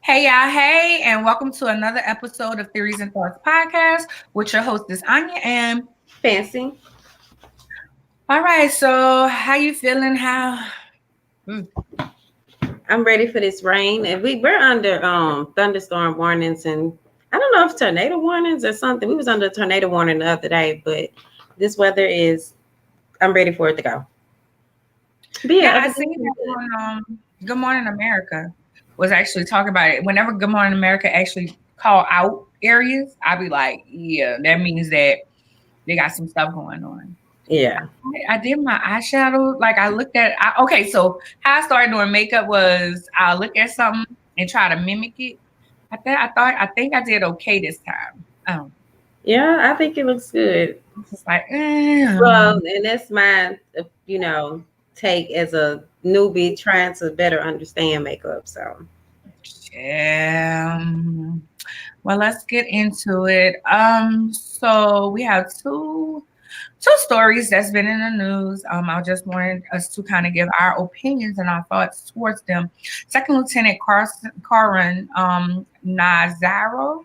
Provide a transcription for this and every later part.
Hey, y'all. Hey, and welcome to another episode of Theories and Thoughts podcast with your hostess, Arnya and Fancy. All right, so how you feeling? Hmm. I'm ready for this rain. And we're under thunderstorm warnings, and I don't know if tornado warnings or something. We was under a tornado warning the other day, but this weather is I'm ready for it to go. But Yeah, yeah, I other seen than that on Good Morning America was actually talking about it. Whenever Good Morning America actually call out areas, I'll be like, yeah, that means that they got some stuff going on. yeah. I did my eyeshadow. Like I looked at okay, so how I started doing makeup was I'll look at something and try to mimic it. I think I did okay this time. Yeah, I think it looks good. It's just like, Well, and that's my take as a newbie trying to better understand makeup. So well, let's get into it. So we have two stories that's been in the news. I just wanted us to kind of give our opinions and our thoughts towards them. Second Lieutenant Karan Nazaro.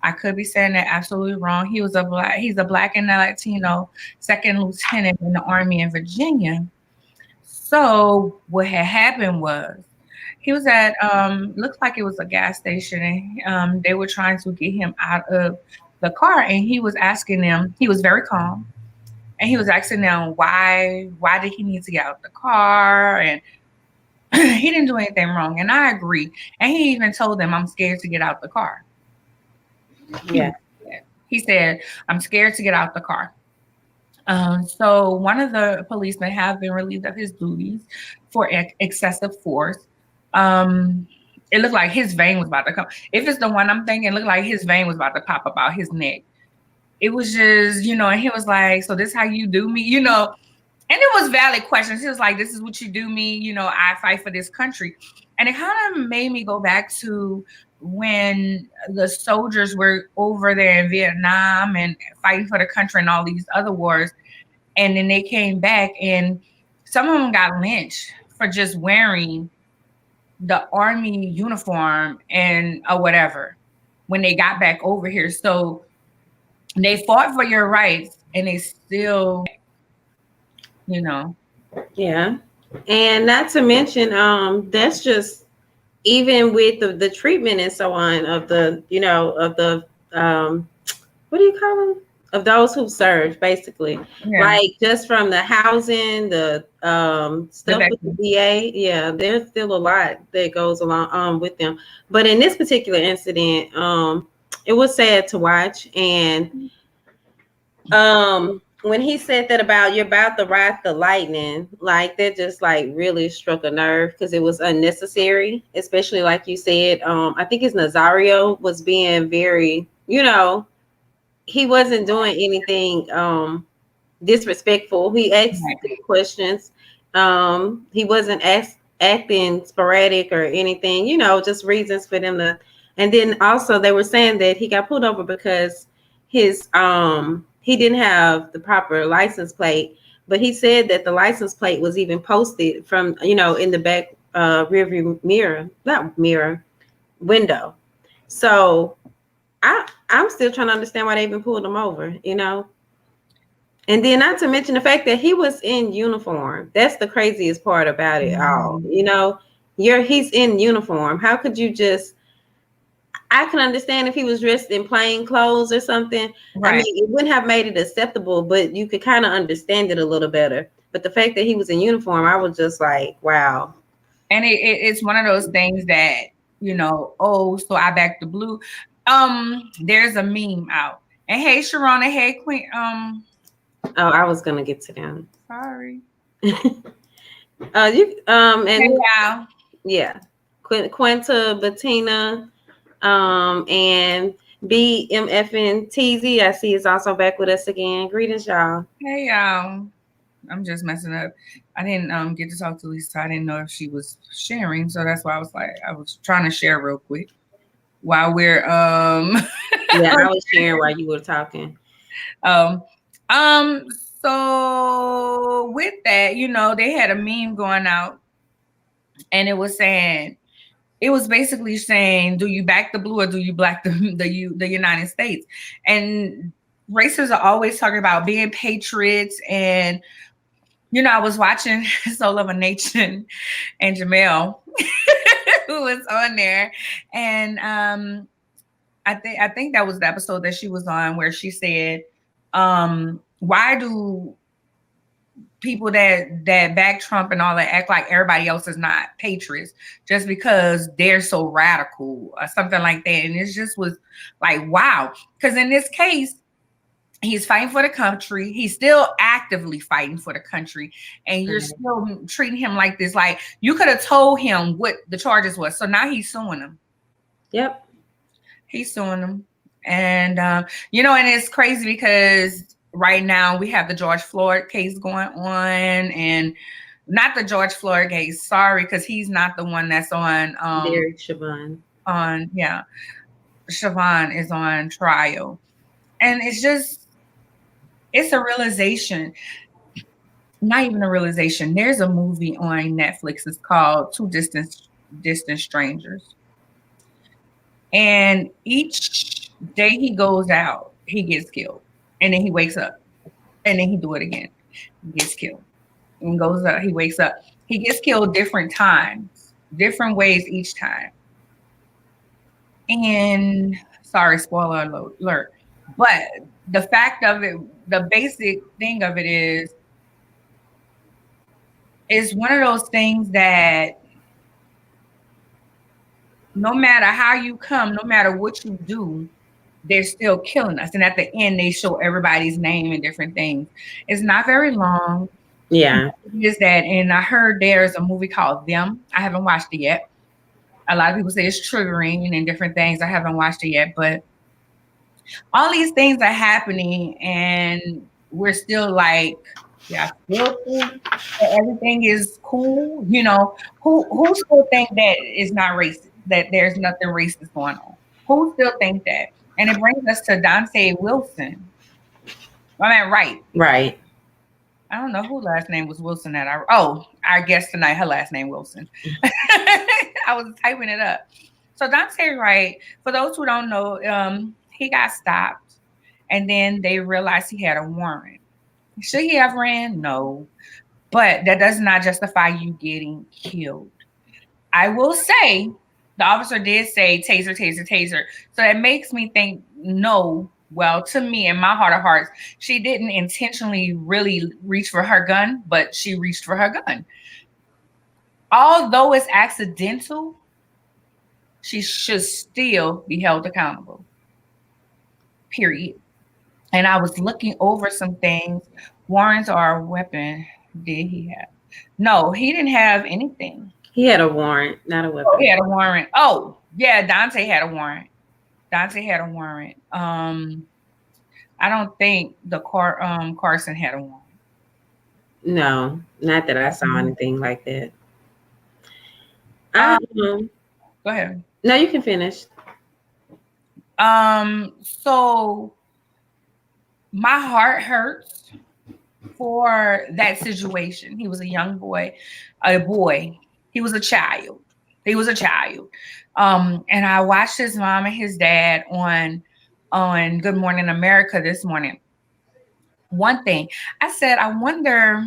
I could be saying that absolutely wrong. He's a black and a Latino second lieutenant in the Army in Virginia. So what had happened was he was at looks like it was a gas station, and they were trying to get him out of the car, and he was asking them. He was very calm, and he was asking them why did he need to get out the car, and he didn't do anything wrong, and I agree. And he even told them, "I'm scared to get out the car." yeah. He said, "I'm scared to get out the car." So one of the policemen have been relieved of his duties for excessive force. It looked like his vein was about to come. If it's the one I'm thinking, it looked like his vein was about to pop about his neck. It was just, and he was like, "So this how you do me?" And it was valid questions. He was like, "This is what you do me, I fight for this country." And it kind of made me go back to when the soldiers were over there in Vietnam and fighting for the country and all these other wars. And then they came back and some of them got lynched for just wearing the army uniform and or whatever when they got back over here. So they fought for your rights and they still, you know. Yeah. And not to mention, that's just even with the treatment and so on of the what do you call them? Of those who served, basically. Yeah. Like just from the housing, the stuff with the VA, yeah, there's still a lot that goes along with them. But in this particular incident, it was sad to watch. And when he said that about you're about to ride the lightning, like that just like really struck a nerve because it was unnecessary, especially like you said. I think his Nazario was being very, he wasn't doing anything disrespectful. He asked good questions. He wasn't acting sporadic or anything, just reasons for them to. And then also they were saying that he got pulled over because his he didn't have the proper license plate, but he said that the license plate was even posted from in the back rearview mirror, not mirror, window. So I'm still trying to understand why they even pulled him over. And then not to mention the fact that he was in uniform. That's the craziest part about it all. He's in uniform. How could you just I can understand if he was dressed in plain clothes or something. Right. I mean, it wouldn't have made it acceptable, but you could kind of understand it a little better. But the fact that he was in uniform, I was just like, wow. And it's one of those things that, so I back the blue. There's a meme out. And hey, Sharona, hey, Queen. Oh, I was gonna get to them. Sorry. And hey, yeah, Quinta, Bettina, and BMFNTZ. I see is also back with us again. Greetings, y'all. Hey, y'all. I'm just messing up. I didn't get to talk to Lisa. I didn't know if she was sharing, so that's why I was trying to share real quick while we're Yeah, I was sharing while you were talking. So with that, they had a meme going out and it was saying it was basically saying, do you back the blue or do you black the United States? And racists are always talking about being patriots. And, you know, I was watching Soul of a Nation and Jamel, who was on there. And I think that was the episode that she was on where she said, why do people that back Trump and all that act like everybody else is not patriots just because they're so radical or something like that? And it just was like, wow. Because in this case, he's fighting for the country. He's still actively fighting for the country. And you're still treating him like this. Like, you could have told him what the charges was. So now he's suing him. Yep. He's suing them. And, you know, and it's crazy because right now we have the George Floyd case going on, and not the George Floyd case. Sorry, because he's not the one that's on. Derek Chauvin. Chauvin is on trial. And it's a realization. Not even a realization. There's a movie on Netflix. It's called Two Distant Strangers. And each day he goes out, he gets killed. And then he wakes up. And then he do it again. He gets killed. And goes up, he wakes up. He gets killed different times, different ways each time. And sorry, spoiler alert. But the fact of it, the basic thing of it is, it's one of those things that no matter how you come, no matter what you do, they're still killing us. And at the end, they show everybody's name and different things. It's not very long. Yeah. Is that, and I heard there's a movie called Them. I haven't watched it yet. A lot of people say it's triggering and different things. I haven't watched it yet, but all these things are happening, and we're still like, yeah, still think that everything is cool. You know, who still think that it's not racist, that there's nothing racist going on? Who still think that? And it brings us to Dante Wilson. I mean, right. I don't know who last name was Wilson that our guest tonight, her last name Wilson. I was typing it up. So Dante Wright, for those who don't know, he got stopped, and then they realized he had a warrant. Should he have ran? No. But that does not justify you getting killed. I will say, the officer did say taser, taser, taser. So that makes me think, no. Well, to me, in my heart of hearts, she didn't intentionally really reach for her gun, but she reached for her gun. Although it's accidental, she should still be held accountable. Period. And I was looking over some things. Warrants are a weapon. Did he have? No, he didn't have anything. He had a warrant, not a weapon. Oh, he had a warrant. Oh, yeah, Dante had a warrant. I don't think the Carson had a warrant. No, not that I saw anything like that. Go ahead. No, you can finish. So my heart hurts for that situation. He was a young boy, He was a child. And I watched his mom and his dad on Good Morning America this morning. One thing I said, I wonder,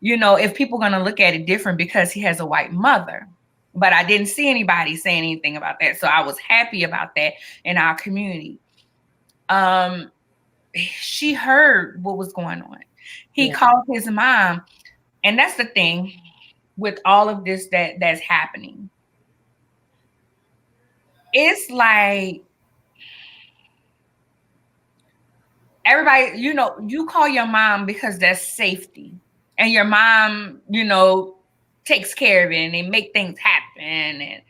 you know, if people are going to look at it different because he has a white mother. But I didn't see anybody saying anything about that. So I was happy about that in our community. She heard what was going on. He called his mom. And that's the thing with all of this that's happening. It's like everybody, you know, you call your mom because that's safety. And your mom, you know, takes care of it and they make things happen. And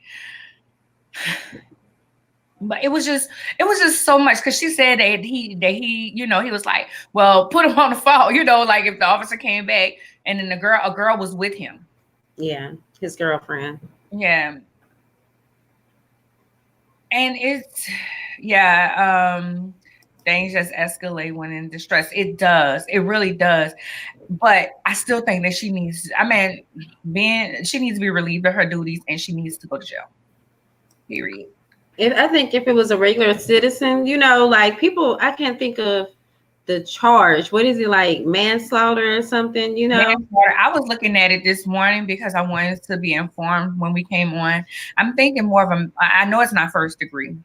but it was just so much, because she said that he, you know, he was like, well, put him on the phone, you know, like if the officer came back and then a girl was with him. Yeah, his girlfriend. Yeah. And it's, things just escalate when in distress. It does. It really does. But I still think that she needs, she needs to be relieved of her duties and she needs to go to jail. Period. I think if it was a regular citizen, like people, I can't think of the charge. What is it, like manslaughter or something? Manslaughter. I was looking at it this morning because I wanted to be informed when we came on. I'm thinking more of I know it's not first degree.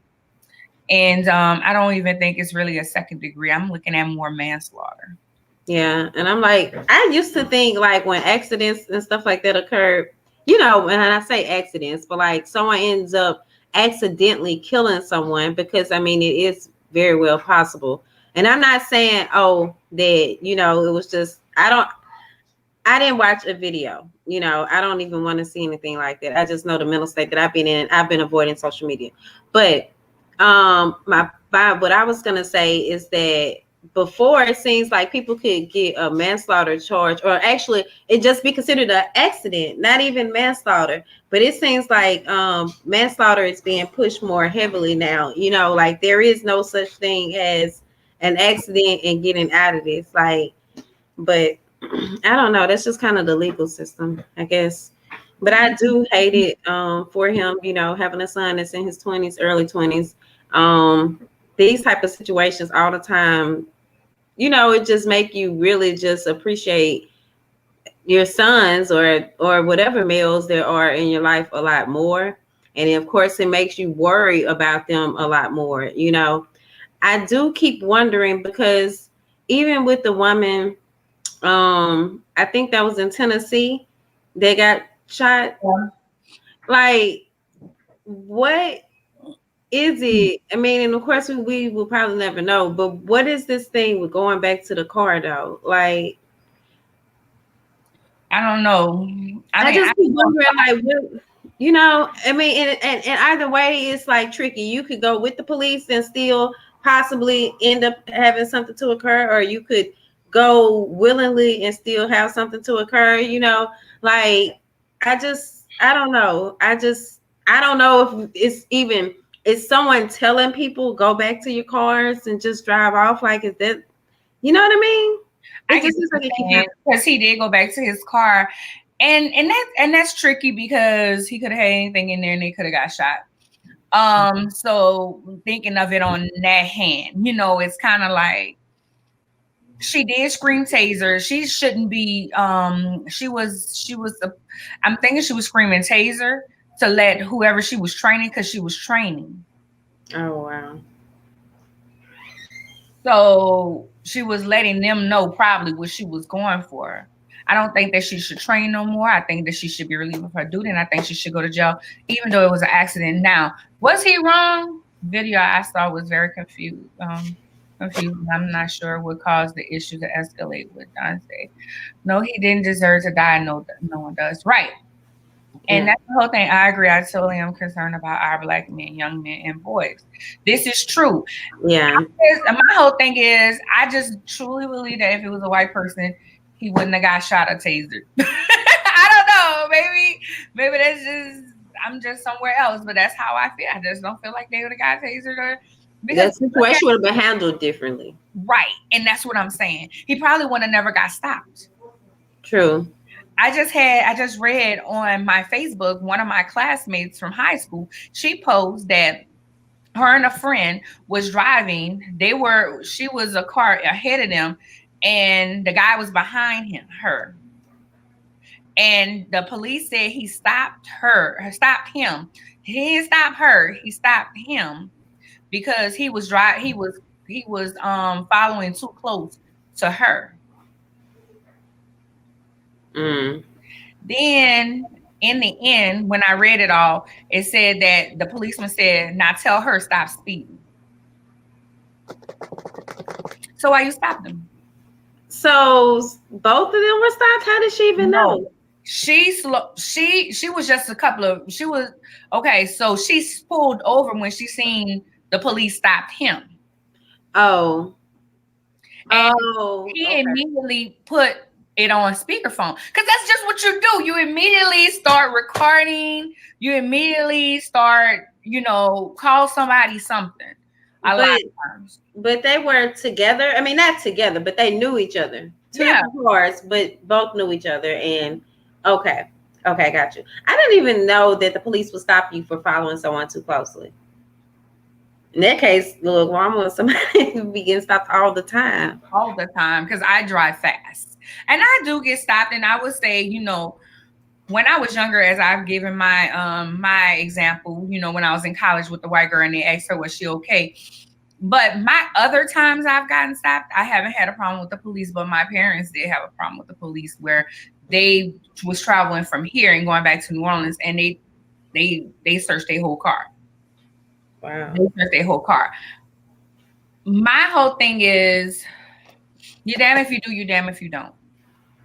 And I don't even think it's really a second degree. I'm looking at more manslaughter. Yeah. And I'm like, I used to think like when accidents and stuff like that occurred, and I say accidents, but like someone ends up accidentally killing someone, because it is very well possible. And I'm not saying, that, it was just, I didn't watch a video, I don't even want to see anything like that. I just know the mental state that I've been in. I've been avoiding social media. But what I was gonna say is that before, it seems like people could get a manslaughter charge, or actually it just be considered an accident, not even manslaughter. But it seems like manslaughter is being pushed more heavily now. Like there is no such thing as an accident and getting out of this. Like, but I don't know. That's just kind of the legal system, I guess. But I do hate it for him, having a son that's in his 20s, early 20s. These type of situations all the time, it just make you really just appreciate your sons or whatever males there are in your life a lot more. And of course, it makes you worry about them a lot more. I do keep wondering, because even with the woman, I think that was in Tennessee, they got shot. Like, what is it? And of course we will probably never know, but what is this thing with going back to the car though? Like, I don't know. I just keep wondering, like, what, and either way, it's like tricky. You could go with the police and still possibly end up having something to occur, or you could go willingly and still have something to occur. Like, I don't know. I don't know if it's even, is someone telling people go back to your cars and just drive off? Like, is that, you know what I mean? I guess because he did go back to his car, and that's tricky because he could have had anything in there and they could have got shot. So thinking of it on that hand, it's kind of like she did scream taser. She shouldn't be. I'm thinking she was screaming taser to let whoever she was training, because she was training. Oh wow. So she was letting them know probably what she was going for. I don't think that she should train no more. I think that she should be relieved of her duty, and I think she should go to jail, even though it was an accident. Now, was he wrong? Video I saw was very confused. I'm not sure what caused the issue to escalate with Dante. No, he didn't deserve to die. No one does. Right. And that's the whole thing. I agree. I totally am concerned about our Black men, young men, and boys. This is true. Yeah. My whole thing is, I just truly believe that if it was a white person, he wouldn't have got shot or tasered. I don't know. Maybe that's just, I'm just somewhere else, but that's how I feel. I just don't feel like they would have got tasered, or because the situation would have been handled differently. Right. And that's what I'm saying. He probably would have never got stopped. True. I just read on my Facebook, one of my classmates from high school, she posed that her and a friend was driving. She was a car ahead of them, and the guy was behind her. And the police said he stopped him. He didn't stop her, he stopped him because he was following too close to her. Then in the end, when I read it all, it said that the policeman said, "Now tell her stop speeding." So why you stopped them? So both of them were stopped. How did she even know? She was just okay. So she pulled over when she seen the police stopped him. And he immediately put it on speakerphone, because that's just what you do. You immediately start recording. You immediately start, call somebody something. A lot of times. But they were together. I mean, not together, but they knew each other. Two different cars, but both knew each other. And okay, got you. I didn't even know that the police would stop you for following someone too closely. In that case, look, well, I'm with somebody who be getting stopped all the time. All the time, because I drive fast. And I do get stopped. And I would say, you know, when I was younger, as I've given my my example, you know, when I was in college with the white girl and they asked her, was she okay? But my other times I've gotten stopped, I haven't had a problem with the police, but my parents did have a problem with the police where they was traveling from here and going back to New Orleans, and they searched their whole car. Wow. They searched their whole car. My whole thing is, you're damn if you do, you're damn if you don't.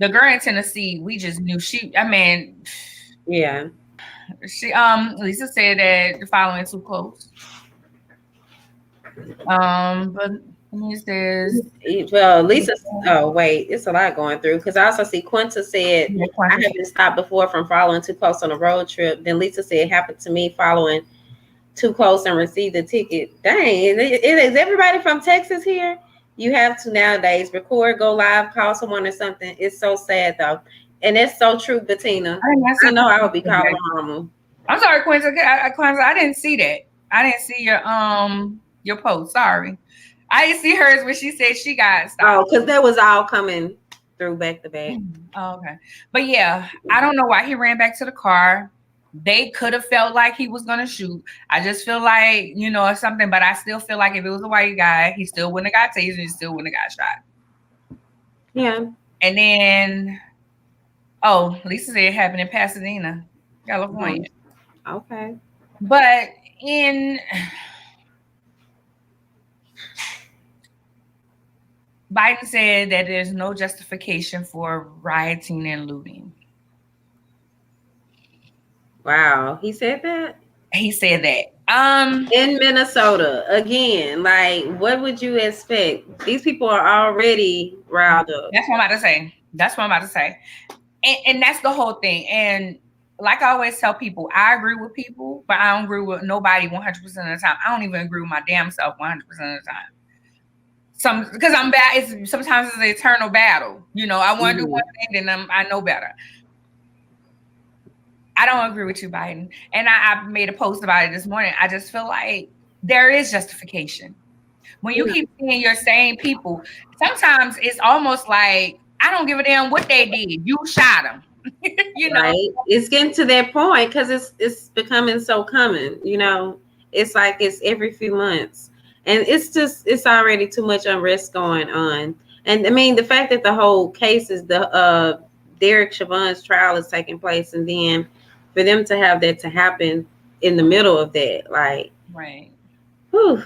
The girl in Tennessee, we just knew yeah. She Lisa said that the following too close. But he says, well, Lisa, oh wait, it's a lot going through, because I also see Quinta said, I have been stopped before from following too close on a road trip. Then Lisa said it happened to me following too close and received a ticket. Dang, is everybody from Texas here? You have to nowadays record, go live, call someone or something. It's so sad though. And it's so true, Bettina. I know I would be calling mama. I'm sorry, Quinta. I didn't see that. I didn't see your post. Sorry. I didn't see hers when she said she got stopped. Oh, because that was all coming through back to back. Oh, okay. But yeah, I don't know why he ran back to the car. They could have felt like he was going to shoot. I just feel like, you know, or something, but I still feel like if it was a white guy, he still wouldn't have got tasered. He still wouldn't have got shot. Yeah. And then, Lisa said it happened in Pasadena, California. Okay. But Biden said that there's no justification for rioting and looting. Wow, he said that? He said that. In Minnesota, again, like, what would you expect? These people are already riled up. That's what I'm about to say. And that's the whole thing. And like I always tell people, I agree with people, but I don't agree with nobody 100% of the time. I don't even agree with my damn self 100% of the time. Because I'm bad. Sometimes it's an eternal battle. You know, I want to do one thing, then I know better. I don't agree with you, Biden. And I made a post about it this morning. I just feel like there is justification. When you keep seeing your same people, sometimes it's almost like, I don't give a damn what they did. You shot them. You know? Right? It's getting to that point because it's becoming so common. You know, it's like it's every few months. And it's already too much unrest going on. And I mean, the fact that the whole case is Derek Chauvin's trial is taking place, and then for them to have that to happen in the middle of that, like, right. Whew,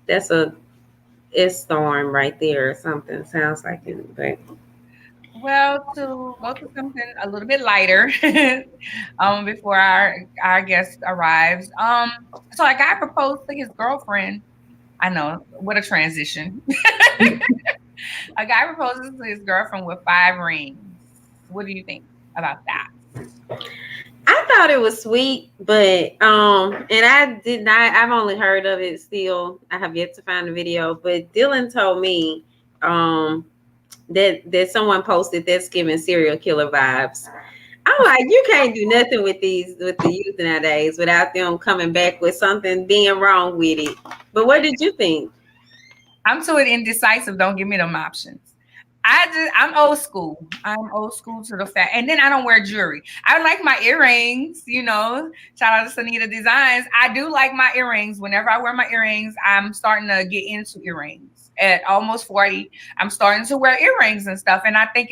that's a storm right there or something. Sounds like it, but. Well, to go to something a little bit lighter, before our guest arrives. So a guy proposed to his girlfriend. I know, what a transition. A guy proposes to his girlfriend with 5 rings. What do you think about that? I thought it was sweet, but and I've only heard of it still. I have yet to find the video, but Dylan told me that someone posted that's giving serial killer vibes. I'm like, you can't do nothing with the youth nowadays without them coming back with something being wrong with it. But what did you think? I'm too indecisive. Don't give me them options. I'm old school. I'm old school to the fact. And then I don't wear jewelry. I like my earrings, you know. Shout out to Sanita Designs. I do like my earrings. Whenever I wear my earrings, I'm starting to get into earrings. At almost 40, I'm starting to wear earrings and stuff. And I think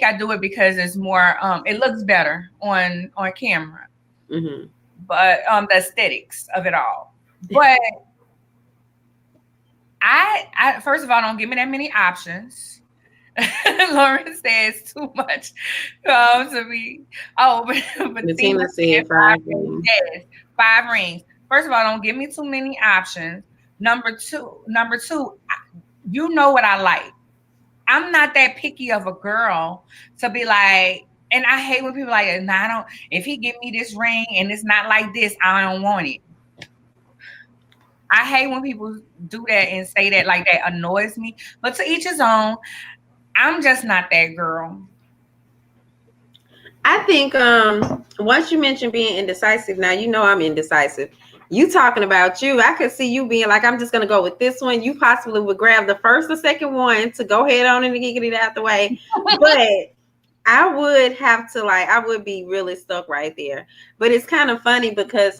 I do it because it's more, it looks better on camera. Mm-hmm. But the aesthetics of it all. But I first of all, don't give me that many options. Lauren says too much to me. Oh, but Tina said 5 rings. Yes, 5 rings. First of all, don't give me too many options. Number two, you know what I like. I'm not that picky of a girl to be like, and I hate when people like, nah, I don't. If he give me this ring and it's not like this, I don't want it. I hate when people do that and say that, like, that annoys me. But to each his own. I'm just not that girl. I think once you mentioned being indecisive, now you know I'm indecisive. You talking about you. I could see you being like, I'm just gonna go with this one. You possibly would grab the first or second one to go ahead on and get it out the way. But I would have to I would be really stuck right there. But it's kind of funny because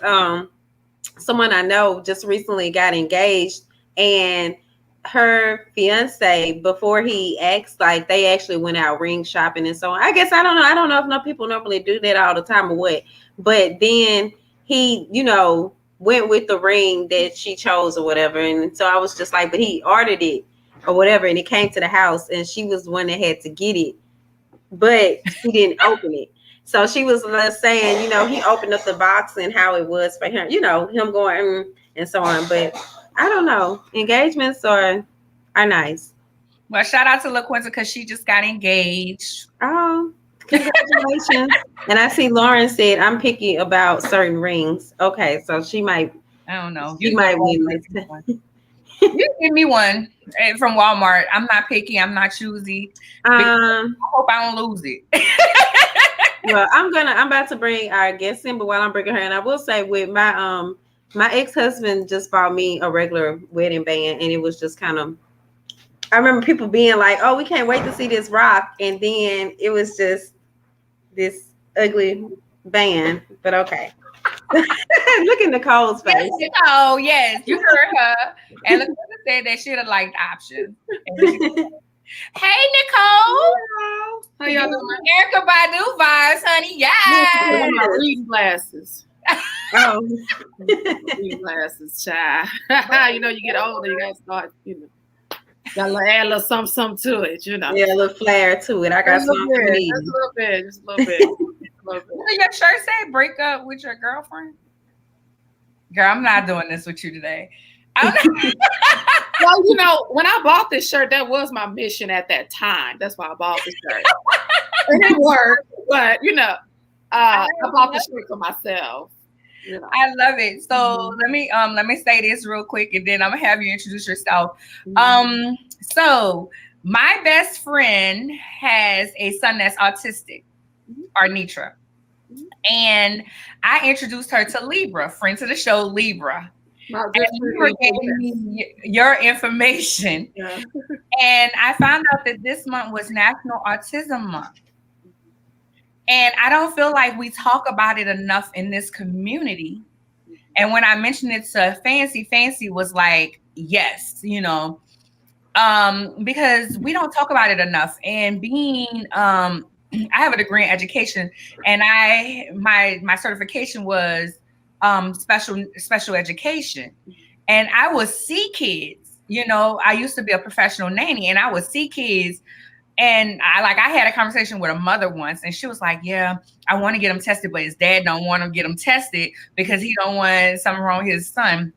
someone I know just recently got engaged, and her fiance, before he asked, like, they actually went out ring shopping and so on. I guess I don't know. I don't know if no people normally do that all the time or what. But then he, went with the ring that she chose or whatever. And so I was just like, but he ordered it or whatever, and it came to the house, and she was the one that had to get it, but he didn't open it. So she was saying, he opened up the box and how it was for him, him going and so on. But I don't know. Engagements are nice. Well, shout out to LaQuinta because she just got engaged. Oh, congratulations. And I see Lauren said, I'm picky about certain rings. Okay, so she might. I don't know. She might win this. You give me one from Walmart. I'm not picky. I'm not choosy. I hope I don't lose it. Well, I'm about to bring our guest in, but while I'm bringing her in, I will say with my my ex-husband just bought me a regular wedding band, and it was just kind of, I remember people being like, oh, we can't wait to see this rock, and then it was just this ugly band, but okay. Look at Nicole's face. Yes, Nicole, yes, you heard her. And LaQuinta said that she'd have liked options. Hey, Nicole. How y'all doing? Erykah Badu vibes, honey. Yes. My reading glasses. Oh. Reading glasses, child. You get older, you gotta start, gotta add a little something to it, Yeah, a little flair to it. I got something to eat. Just a little bit. Did your shirt say break up with your girlfriend? Girl, I'm not doing this with you today. Well, when I bought this shirt, that was my mission at that time. That's why I bought the shirt. It didn't work, but I bought the shirt for myself. I love it. So let me say this real quick, and then I'm gonna have you introduce yourself. So my best friend has a son that's autistic, Arnya. And I introduced her to Libra, friend to the show, Libra. And Libra gave me your information. Yeah. And I found out that this month was National Autism Month. And I don't feel like we talk about it enough in this community. And when I mentioned it to Fancy was like, yes, because we don't talk about it enough. And being, I have a degree in education, and my certification was special education, and I would see kids. I used to be a professional nanny, and I would see kids. And I had a conversation with a mother once, and she was like, yeah, I want to get him tested, but his dad don't want to get him tested because he don't want something wrong with his son.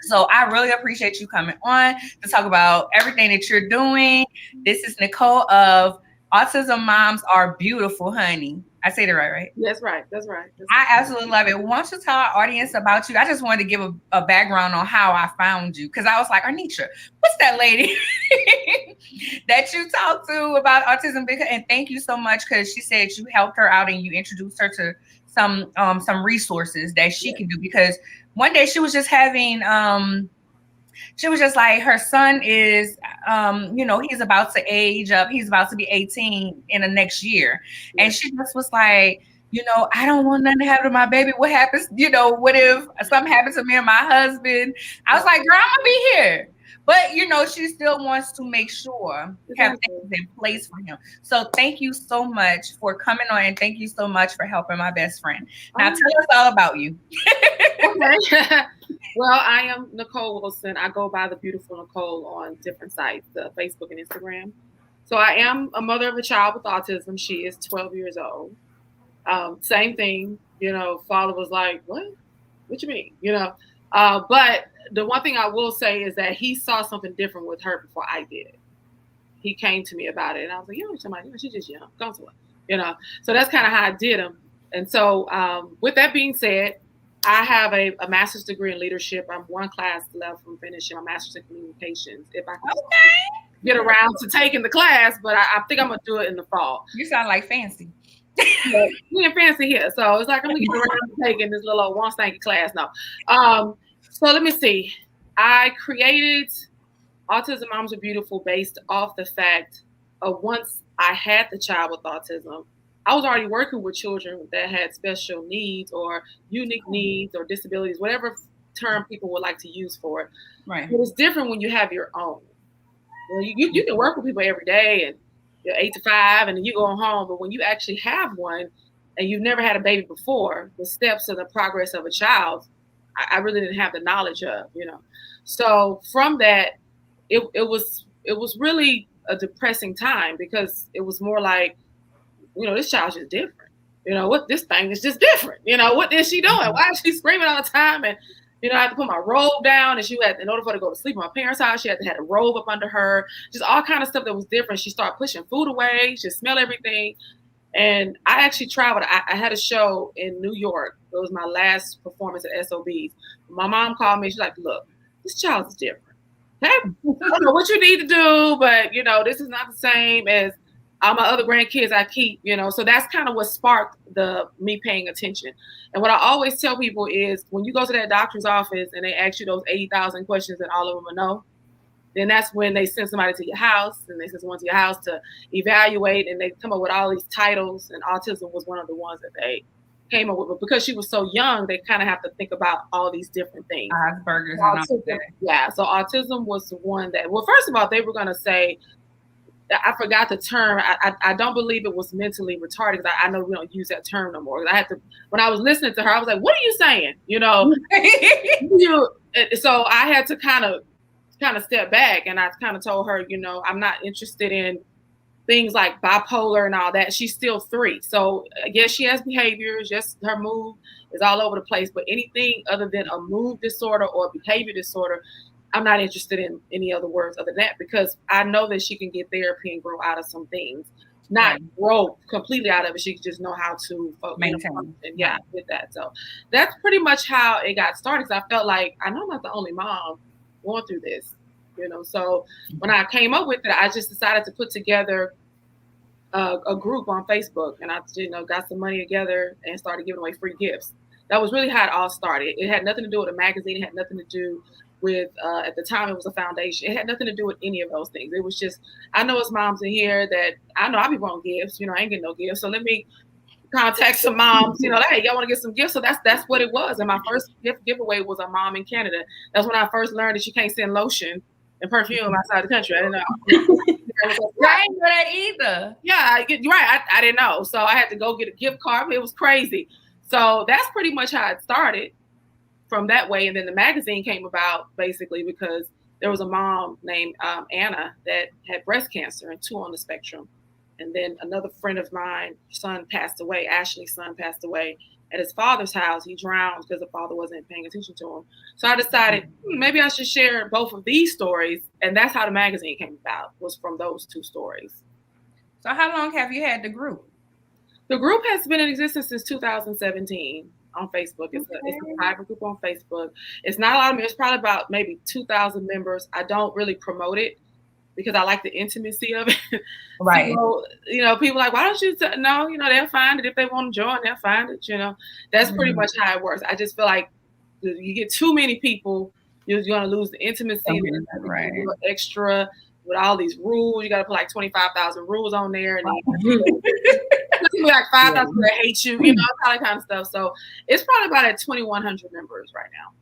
So I really appreciate you coming on to talk about everything that you're doing. This is Nicole of Autism Moms Are Beautiful, honey. I say that right? That's right. I absolutely love it. Why don't you tell our audience about you? I just wanted to give a background on how I found you, because I was like, Arnya, what's that lady that you talked to about autism? And thank you so much, because she said you helped her out and you introduced her to some resources that she can do. Because one day she was just having she was just like, her son is, he's about to age up. He's about to be 18 in the next year. And she just was like, I don't want nothing to happen to my baby. What happens? What if something happens to me and my husband? I was like, girl, I'm going to be here. But, she still wants to make sure have things in place for him. So thank you so much for coming on, and thank you so much for helping my best friend. Now tell us all about you. Okay. Well, I am Nicole Wilson. I go by the beautiful Nicole on different sites, Facebook and Instagram. So I am a mother of a child with autism. She is 12 years old. Same thing, father was like, what you mean? But the one thing I will say is that he saw something different with her before I did. He came to me about it, and I was like, somebody, she's just young, come to her, So that's kind of how I did him. And so with that being said, I have a master's degree in leadership. I'm one class left from finishing my master's in communications. If I can, get around to taking the class, but I think I'm gonna do it in the fall. You sound like Fancy. We ain't fancy here, so it's like I'm gonna get around to taking this little one stanky class now. So let me see. I created Autism Moms Are Beautiful based off the fact of once I had the child with autism, I was already working with children that had special needs or unique needs or disabilities, whatever term people would like to use for it. Right. But it's different when you have your own. You can work with people every day and you're 8 to 5 and then you go home, but when you actually have one and you've never had a baby before, the steps of the progress of a child, I really didn't have the knowledge of, So from that, it was really a depressing time because it was more like, this child's just different. What this thing is just different. What is she doing? Why is she screaming all the time? And I had to put my robe down, and she had, in order for her to go to sleep at my parents' house, she had to have a robe up under her, just all kind of stuff that was different. She started pushing food away. She smelled everything. And I actually traveled. I had a show in New York. It was my last performance at SOBs. My mom called me. She's like, look, this child is different. Okay? I don't know what you need to do, but, this is not the same as all my other grandkids I keep, So that's kind of what sparked me paying attention. And what I always tell people is when you go to that doctor's office and they ask you those 80,000 questions and all of them are no, then that's when they send somebody to your house and they send someone to your house to evaluate, and they come up with all these titles, and autism was one of the ones that they came up with. But because she was so young, they kind of have to think about all these different things. Asperger's and all that. Yeah, so autism was the one that, well, first of all, they were going to say, I forgot the term. I don't believe it was mentally retarded because I know we don't use that term no more. I had to, when I was listening to her, I was like, what are you saying? So I had to kind of step back, and I kind of told her, I'm not interested in things like bipolar and all that. She's still 3. So yes, she has behaviors. Yes, her mood is all over the place, but anything other than a mood disorder or behavior disorder, I'm not interested in any other words other than that, because I know that she can get therapy and grow out of some things. Not grow completely out of it. She can just know how to maintain. Yeah, with that. So that's pretty much how it got started. Because I felt like I know I'm not the only mom going through this. So when I came up with it, I just decided to put together a group on Facebook, and I got some money together and started giving away free gifts. That was really how it all started. It had nothing to do with a magazine. It had nothing to do with, at the time, it was a foundation. It had nothing to do with any of those things. It was just, I know it's moms in here that I know I be wanting gifts. I ain't getting no gifts. So let me contact some moms, hey, y'all want to get some gifts? So that's what it was. And my first giveaway was a mom in Canada. That's when I first learned that you can't send lotion and perfume outside the country. I didn't know. I didn't know that either. Yeah, you're right. I didn't know. So I had to go get a gift card. It was crazy. So that's pretty much how it started from that way. And then the magazine came about basically because there was a mom named Anna that had breast cancer and 2 on the spectrum. And then another friend of mine, son passed away. Ashley's son passed away at his father's house. He drowned because the father wasn't paying attention to him. So I decided maybe I should share both of these stories. And that's how the magazine came about, was from those 2 stories. So how long have you had the group? The group has been in existence since 2017 on Facebook. It's a private group on Facebook. It's not a lot of members. It's probably about maybe 2,000 members. I don't really promote it because I like the intimacy of it. Right. So, people are like, why don't you no, they'll find it. If they want to join, they'll find it, That's pretty much how it works. I just feel like you get too many people, you're going to lose the intimacy. Right. Extra with all these rules. You got to put like 25,000 rules on there. And like 5,000 that hate you, all that kind of stuff. So it's probably about at 2,100 members right now.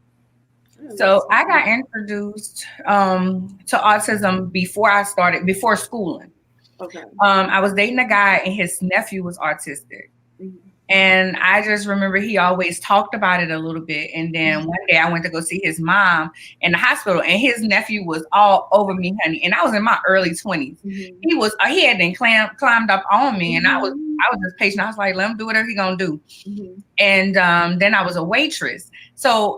So I got introduced to autism before schooling. Okay. I was dating a guy and his nephew was autistic. Mm-hmm. And I just remember he always talked about it a little bit. And then one day I went to go see his mom in the hospital, and his nephew was all over me, honey. And I was in my early 20s. Mm-hmm. He had then climbed up on me, and I was just patient. I was like, let him do whatever he's gonna do. Mm-hmm. And then I was a waitress. So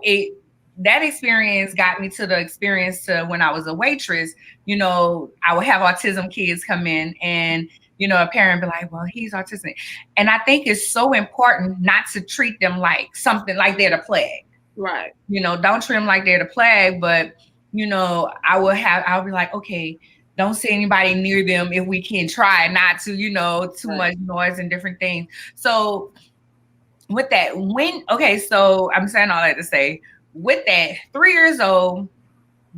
that experience got me to the experience to when I was a waitress. I would have autism kids come in, and a parent be like, well, he's autistic. And I think it's so important not to treat them like something like they're the plague. Right. Don't treat them like they're the plague. But, I'll be like, okay, don't see anybody near them if we can try not to, too Right. much noise and different things. So with that, so I'm saying all that to say, with that, 3 years old,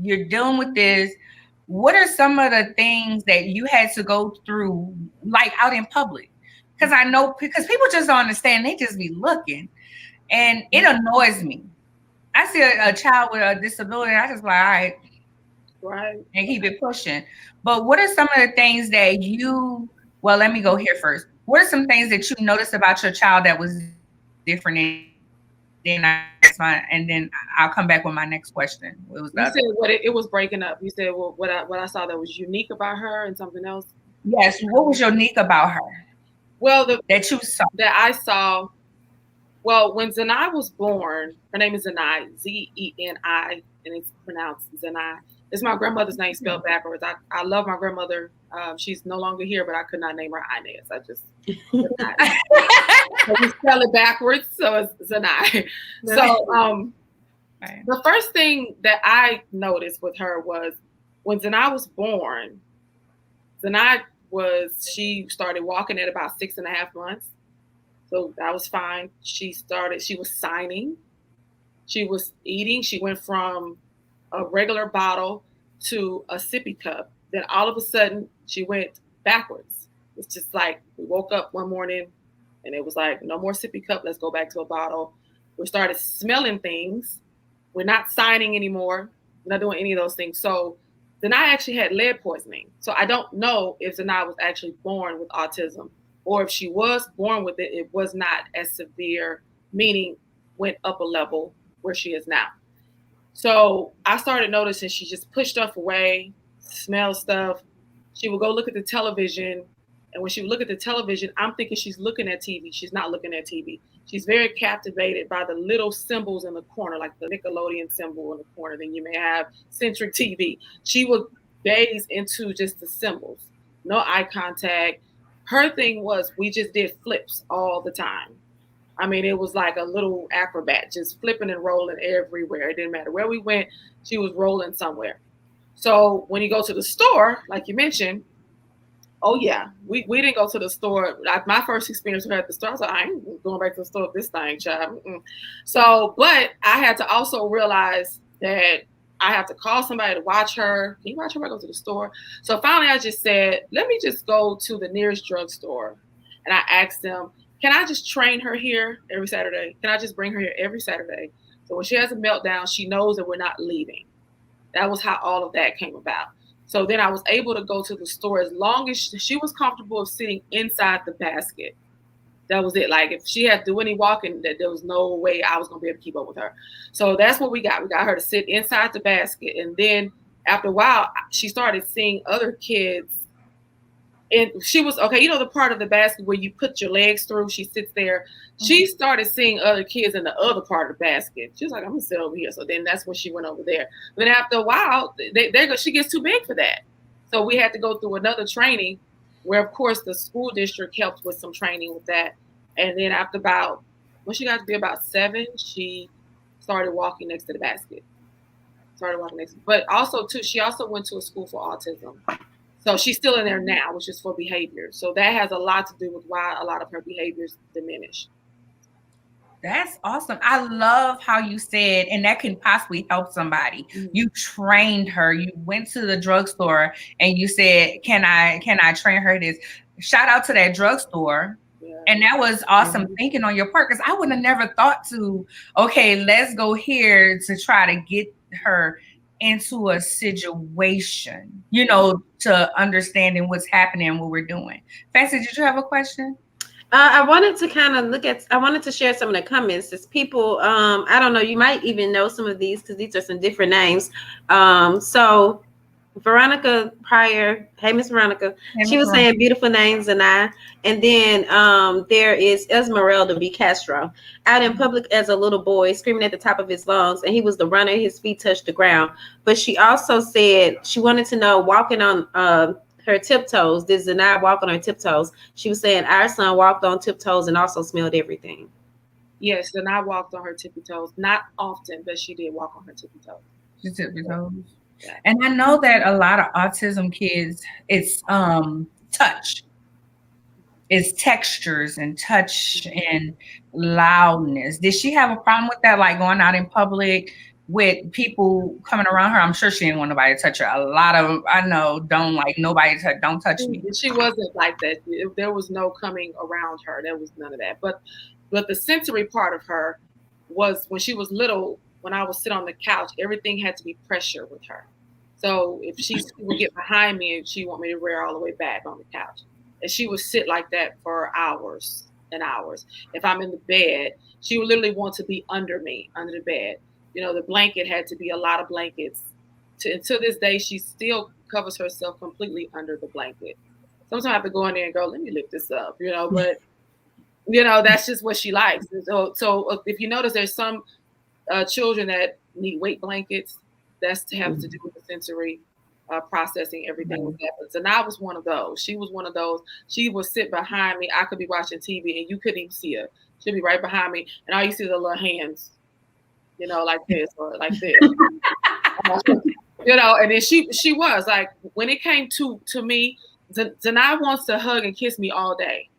you're dealing with this. What are some of the things that you had to go through, like out in public? Because I know, because people just don't understand. They just be looking, and it annoys me. I see a child with a disability, and I just like, all right, Right. and keep it pushing. But what are some of the things that well, let me go here first. What are some things that you noticed about your child that was different? And then I'll come back with my next question. It was You said what it was breaking up. You said what I saw that was unique about her and something else. Yes. What was unique about her? Well, that you saw. That I saw. Well, when Zenai was born, her name is Zenai, Zeni, and it's pronounced Zenai. It's my grandmother's name spelled backwards. I love my grandmother. She's no longer here, but I could not name her Inez. I just so we spell it backwards, so it's Zenai. So right. The first thing that I noticed with her was when Zenai was born, she started walking at about 6.5 months. So that was fine. She was signing. She was eating. She went from a regular bottle to a sippy cup. Then all of a sudden she went backwards. It's just like we woke up one morning and it was like, no more sippy cup. Let's go back to a bottle. We started smelling things. We're not signing anymore. We're not doing any of those things. So then I actually had lead poisoning. So I don't know if Zenai was actually born with autism, or if she was born with it, it was not as severe, meaning went up a level where she is now. So I started noticing she just pushed stuff away, smelled stuff. She would go look at the television. And when she would look at the television, I'm thinking she's looking at TV. She's not looking at TV. She's very captivated by the little symbols in the corner, like the Nickelodeon symbol in the corner. Then you may have Centric TV. She would gaze into just the symbols, no eye contact. Her thing was we just did flips all the time. I mean, it was like a little acrobat, just flipping and rolling everywhere. It didn't matter where we went, she was rolling somewhere. So when you go to the store, like you mentioned, oh yeah, we didn't go to the store. Like my first experience with her at the store, I was like, I ain't going back to the store with this thing, child. So, but I had to also realize that I have to call somebody to watch her. Can you watch her when I go to the store? So finally I just said, let me just go to the nearest drugstore. And I asked them, can I just train her here every Saturday? Can I just bring her here every Saturday? So when she has a meltdown, she knows that we're not leaving. That was how all of that came about. So then I was able to go to the store as long as she was comfortable of sitting inside the basket. That was it. Like if she had to do any walking, that there was no way I was going to be able to keep up with her. So that's what we got. We got her to sit inside the basket. And then after a while, she started seeing other kids. And she was, okay, the part of the basket where you put your legs through, she sits there. Mm-hmm. She started seeing other kids in the other part of the basket. She was like, I'm going to sit over here. So then that's when she went over there. But then after a while, she gets too big for that. So we had to go through another training where, of course, the school district helped with some training with that. And then after when she got to be about 7, she started walking next to the basket. But also, too, she also went to a school for autism. So she's still in there now, which is for behavior. So that has a lot to do with why a lot of her behaviors diminish. That's awesome. I love how you said, and that can possibly help somebody. Mm-hmm. You trained her. You went to the drugstore and you said, can I train her this? Shout out to that drugstore. Yeah. And that was awesome thinking on your part, because I would have never thought to, okay, let's go here to try to get her into a situation, to understanding what's happening and what we're doing. Fancy, did you have a question? I wanted to kind of I wanted to share some of the comments. As people, I don't know, you might even know some of these because these are some different names. So Veronica Pryor, hey Miss Veronica, she was saying beautiful names, and then there is Esmeralda B. Castro, out in public as a little boy, screaming at the top of his lungs, and he was the runner. His feet touched the ground. But she also said she wanted to know, walking on her tiptoes, did Zenai walk on her tiptoes? She was saying our son walked on tiptoes and also smelled everything. Yes, Zenai walked on her tippy toes. Not often, but she did walk on her tippy toes. She tippy toes. And I know that a lot of autism kids, it's touch. It's textures and touch and loudness. Did she have a problem with that? Like going out in public with people coming around her? I'm sure she didn't want nobody to touch her. A lot of them I know don't like nobody to don't touch me. She wasn't like that. There was no coming around her. There was none of that. But the sensory part of her was when she was little, when I would sit on the couch, everything had to be pressure with her. So if she would get behind me and she want me to rear all the way back on the couch, and she would sit like that for hours and hours. If I'm in the bed, she would literally want to be under me, under the bed. You know, the blanket had to be a lot of blankets. To this day, she still covers herself completely under the blanket. Sometimes I have to go in there and go, let me lift this up, you know, but, you know, that's just what she likes. So if you notice, there's some children that need weight blankets. That's to have to do with the sensory processing, everything with that. But Zanai was one of those. She was one of those. She would sit behind me. I could be watching TV and you couldn't even see her. She'd be right behind me, and all you see is her little hands, you know, like this or like this. You know, and then she was like, when it came to me, Zanai wants to hug and kiss me all day.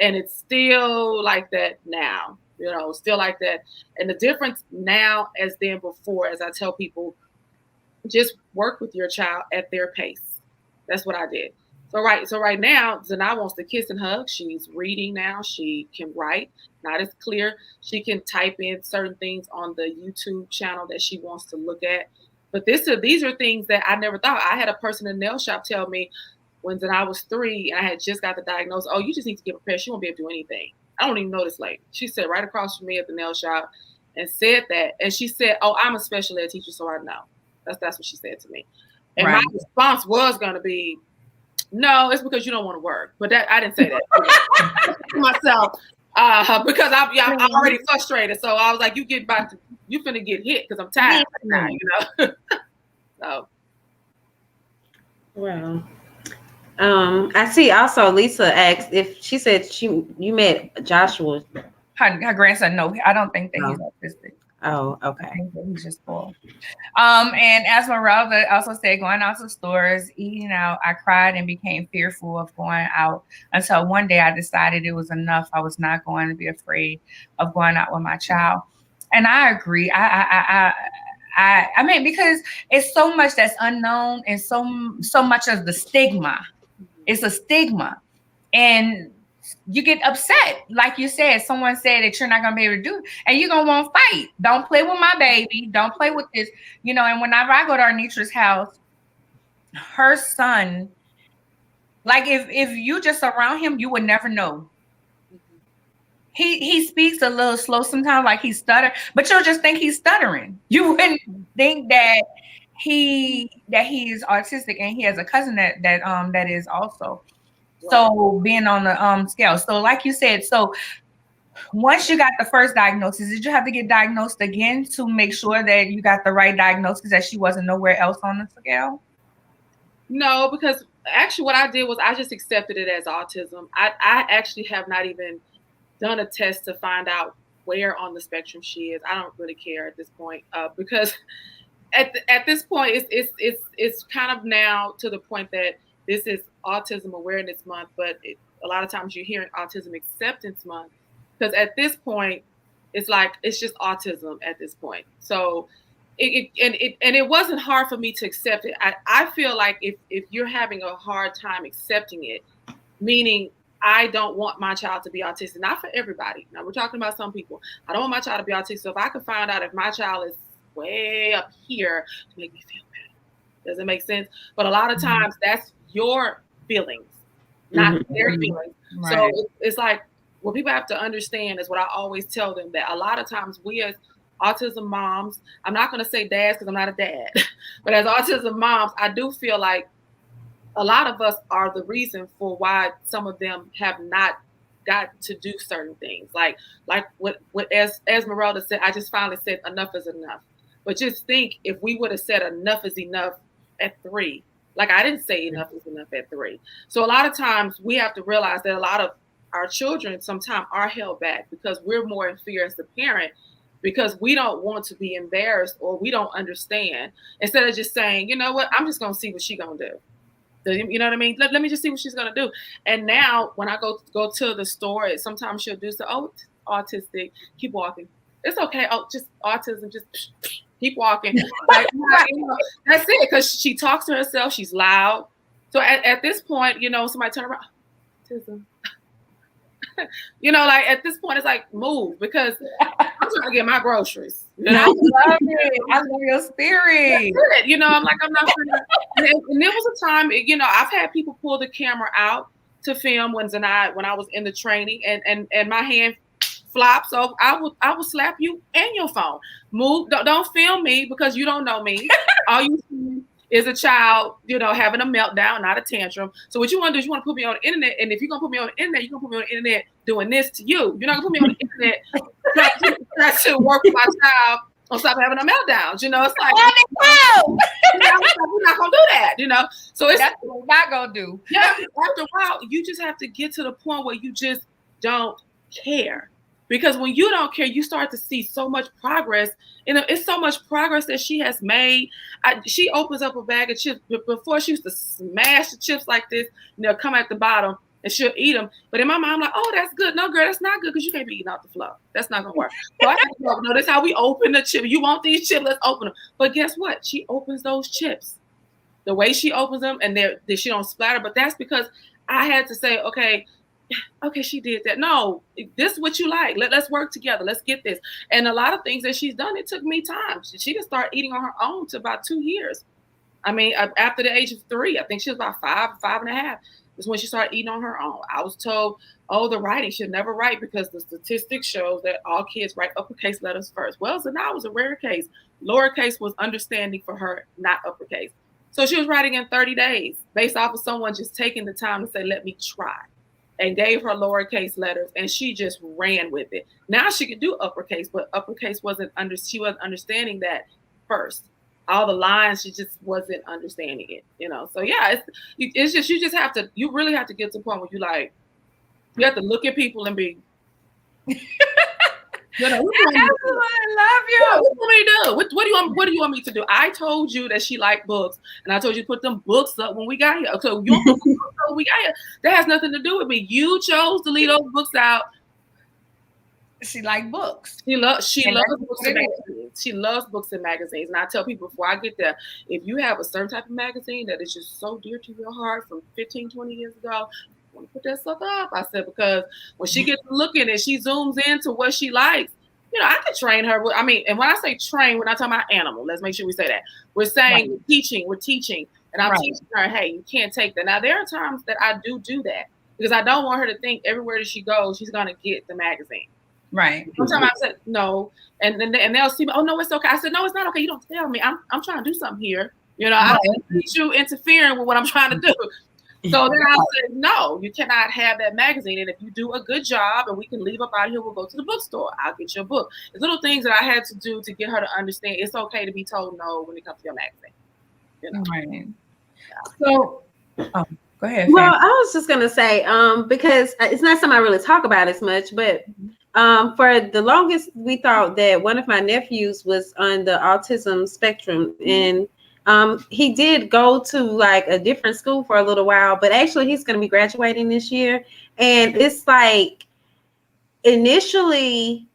And it's still like that now, you know, still like that. And the difference now as than before, as I tell people, just work with your child at their pace. That's what I did. So right now, Zanai wants to kiss and hug. She's reading now. She can write, not as clear. She can type in certain things on the YouTube channel that she wants to look at. But these are things that I never thought. I had a person in the nail shop tell me when Zanai was 3 and I had just got the diagnosis, oh, you just need to give her pressure. She won't be able to do anything. I don't even know this lady. She sat right across from me at the nail shop and said that. And she said, oh, I'm a special ed teacher, so I know. That's what she said to me. And my response was going to be, no, it's because you don't want to work. But that I didn't say that to myself because I'm already frustrated. So I was like, you finna get hit because I'm tired right now, you know. So. Well, I see also Lisa asked if she said you met Joshua. Her grandson, no, I don't think that he's autistic. Oh, okay. I think that he's just spoiled. And as Esmeralda also said, going out to stores, eating out, I cried and became fearful of going out until one day I decided it was enough. I was not going to be afraid of going out with my child. And I agree. I mean, because it's so much that's unknown and so much of the stigma. It's a stigma. And you get upset. Like you said, someone said that you're not going to be able to do it, and you're going to want to fight. Don't play with my baby. Don't play with this. You know, and whenever I go to Arnitra's house, her son, like if you just around him, you would never know. He speaks a little slow sometimes, like he stutter, but you'll just think he's stuttering. You wouldn't think that he is autistic, and he has a cousin that is also. So being on the scale. So like you said, so once you got the first diagnosis, did you have to get diagnosed again to make sure that you got the right diagnosis, that she wasn't nowhere else on the scale? No, because actually what I did was I just accepted it as autism. I actually have not even done a test to find out where on the spectrum she is. I don't really care at this point because at this point it's kind of now to the point that this is Autism Awareness Month, but a lot of times you're hearing Autism Acceptance Month, because at this point it's like it's just autism at this point. So it wasn't hard for me to accept it. I feel like if you're having a hard time accepting it, meaning I don't want my child to be autistic, not for everybody. Now we're talking about some people. I don't want my child to be autistic. So if I could find out if my child is way up here to make me feel better, does it make sense? But a lot of times that's your feelings, not their feelings. Right. So it's like what people have to understand is what I always tell them, that a lot of times we as autism moms, I'm not going to say dads because I'm not a dad, but as autism moms, I do feel like a lot of us are the reason for why some of them have not got to do certain things. Like what as Esmeralda said, I just finally said enough is enough. But just think, if we would have said enough is enough at 3, like I didn't say enough is enough at 3. So a lot of times we have to realize that a lot of our children sometimes are held back because we're more in fear as the parent because we don't want to be embarrassed or we don't understand. Instead of just saying, you know what, I'm just going to see what she's going to do. You know what I mean? Let me just see what she's going to do. And now when I go to the store, sometimes she'll do so, oh, autistic, keep walking. It's okay. Oh, just autism, just keep walking. Like, you know, that's it. Because she talks to herself. She's loud. So at this point, you know, somebody turn around. Autism. You know, like at this point, it's like move, because I'm trying to get my groceries. You know? I love it. I love your spirit. You know, I'm not gonna. And there was a time, you know, I've had people pull the camera out to film when I was in the training, and my hand flops. So I will slap you and your phone. Move. Don't film me because you don't know me. All you see is a child, you know, having a meltdown, not a tantrum. So what you want to do is you want to put me on the internet. And if you're going to put me on the internet, you're going to put me on the internet doing this to you. You're not going to put me on the internet trying to work with my child on stop having a meltdown. You know, it's like, we're not going to do that, you know. So that's what we're not going to do. Yeah, after a while, you just have to get to the point where you just don't care. Because when you don't care, you start to see so much progress. And it's so much progress that she has made. She opens up a bag of chips. Before, she used to smash the chips like this, and they'll come at the bottom, and she'll eat them. But in my mind, I'm like, oh, that's good. No, girl, that's not good because you can't be eating off the floor. That's not going to work. So I think, no, that's how we open the chip. You want these chips? Let's open them. But guess what? She opens those chips. The way she opens them, and she don't splatter. But that's because I had to say, okay, she did that. No, this is what you like. Let's work together. Let's get this. And a lot of things that she's done, it took me time. She didn't start eating on her own to about 2 years. I mean, after the age of 3, I think she was about 5 and a half, is when she started eating on her own. I was told, oh, the writing should never write because the statistics shows that all kids write uppercase letters first. Well, so now it was a rare case. Lowercase was understanding for her, not uppercase. So she was writing in 30 days based off of someone just taking the time to say, let me try. And gave her lowercase letters, and she just ran with it. Now she can do uppercase, but uppercase she wasn't understanding that first. All the lines, she just wasn't understanding it, you know. So yeah, it's just you really have to get to the point where you have to look at people and be, you know, I love you. What do you want me to do? What do you want me to do? I told you that she liked books, and I told you to put them books up when we got here. So you put them books up when we got here. That has nothing to do with me. You chose to leave those books out. She liked books. She loves books and magazines. She loves books and magazines. And I tell people before I get there, if you have a certain type of magazine that is just so dear to your heart from 15, 20 years ago, I want to put that sucker up. I said, because when she gets looking and she zooms into what she likes, you know, I can train her. I mean, and when I say train, we're not talking about animal. Let's make sure we say that. We're saying we're teaching. And I'm teaching her, hey, you can't take that. Now, there are times that I do that because I don't want her to think everywhere that she goes, she's going to get the magazine. Right. Sometimes I said no, and they'll see me. Oh no, it's okay. I said no, it's not okay. You don't tell me. I'm trying to do something here. You know, I don't need you interfering with what I'm trying to do. So then I said no, you cannot have that magazine. And if you do a good job, and we can leave up out of here, we'll go to the bookstore. I'll get your book. It's little things that I had to do to get her to understand it's okay to be told no when it comes to your magazine. You know? Right. Yeah. So, go ahead. Well, I was just gonna say, because it's not something I really talk about as much, but for the longest, we thought that one of my nephews was on the autism spectrum, and he did go to like a different school for a little while, but actually he's going to be graduating this year. And it's like, initially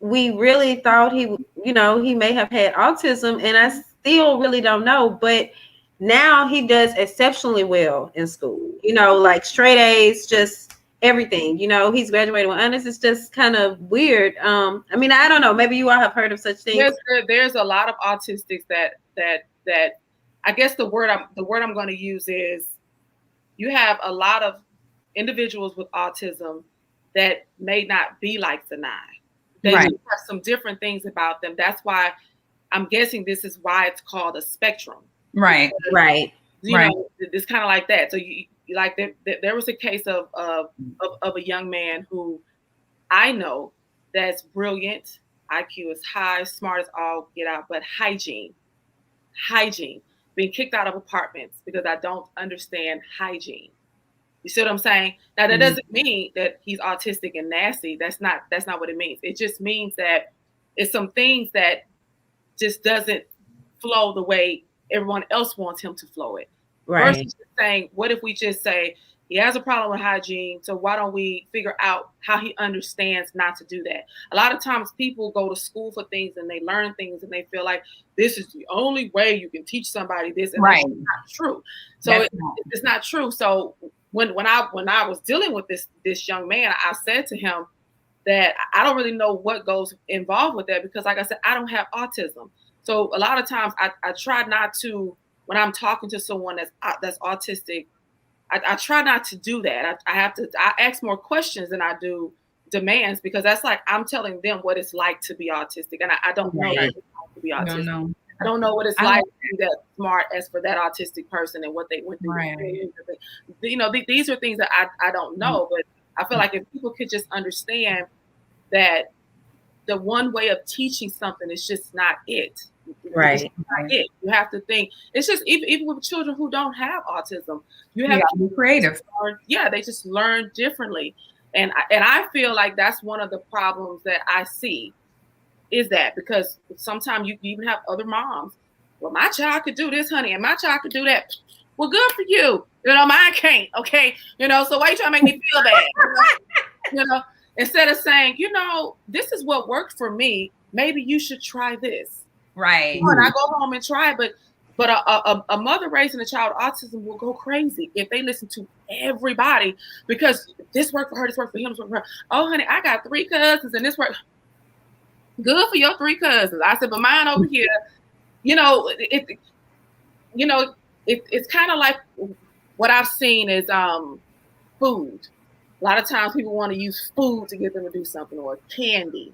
we really thought he may have had autism, and I still really don't know, but now he does exceptionally well in school, you know, like straight A's, just everything, you know, he's graduating with honors. It's just kind of weird. I mean, I don't know, maybe you all have heard of such things. There's a lot of autistics that I guess the word I'm going to use is, you have a lot of individuals with autism that may not be like Sanai. They have some different things about them. That's why I'm guessing this is why it's called a spectrum. Right. Because, right. You know, it's kind of like that. So you like there was a case of a young man who I know that's brilliant, IQ is high, smart as all get out, but hygiene, being kicked out of apartments because I don't understand hygiene. You see what I'm saying? Now that doesn't mean that he's autistic and nasty. That's not what it means. It just means that it's some things that just doesn't flow the way everyone else wants him to flow it. Right. Versus saying, what if we just say, he has a problem with hygiene, so why don't we figure out how he understands not to do that? A lot of times people go to school for things and they learn things and they feel like this is the only way you can teach somebody this, and Right. that's not true. So it's not true. So when I was dealing with this young man, I said to him that I don't really know what goes involved with that, because like I said, I don't have autism. So a lot of times I try not to, when I'm talking to someone that's autistic, I try not to do that. I ask more questions than I do demands, because that's like I'm telling them what it's like to be autistic, and I don't know what it's like to be autistic. I don't know what it's like to be that smart as for that autistic person and what they went through. Right. You know, these are things that I don't know, but I feel like if people could just understand that the one way of teaching something is just not it. Right. It's not it. You have to think. It's just even with children who don't have autism, you have to be creative. They just learn differently, and I feel like that's one of the problems that I see, is that because sometimes you even have other moms. Well, my child could do this, honey, and my child could do that. Well, good for you. You know, mine can't. Okay, you know. So why are you trying to make me feel bad? You know, instead of saying, you know, this is what worked for me. Maybe you should try this. Right. And I go home and try, but a mother raising a child with autism will go crazy if they listen to everybody, because this worked for her, this worked for him, this worked for her. Oh, honey, I got 3 cousins and this worked. Good for your 3 cousins. I said, but mine over here, you know, it's kind of like what I've seen is food. A lot of times people want to use food to get them to do something, or candy.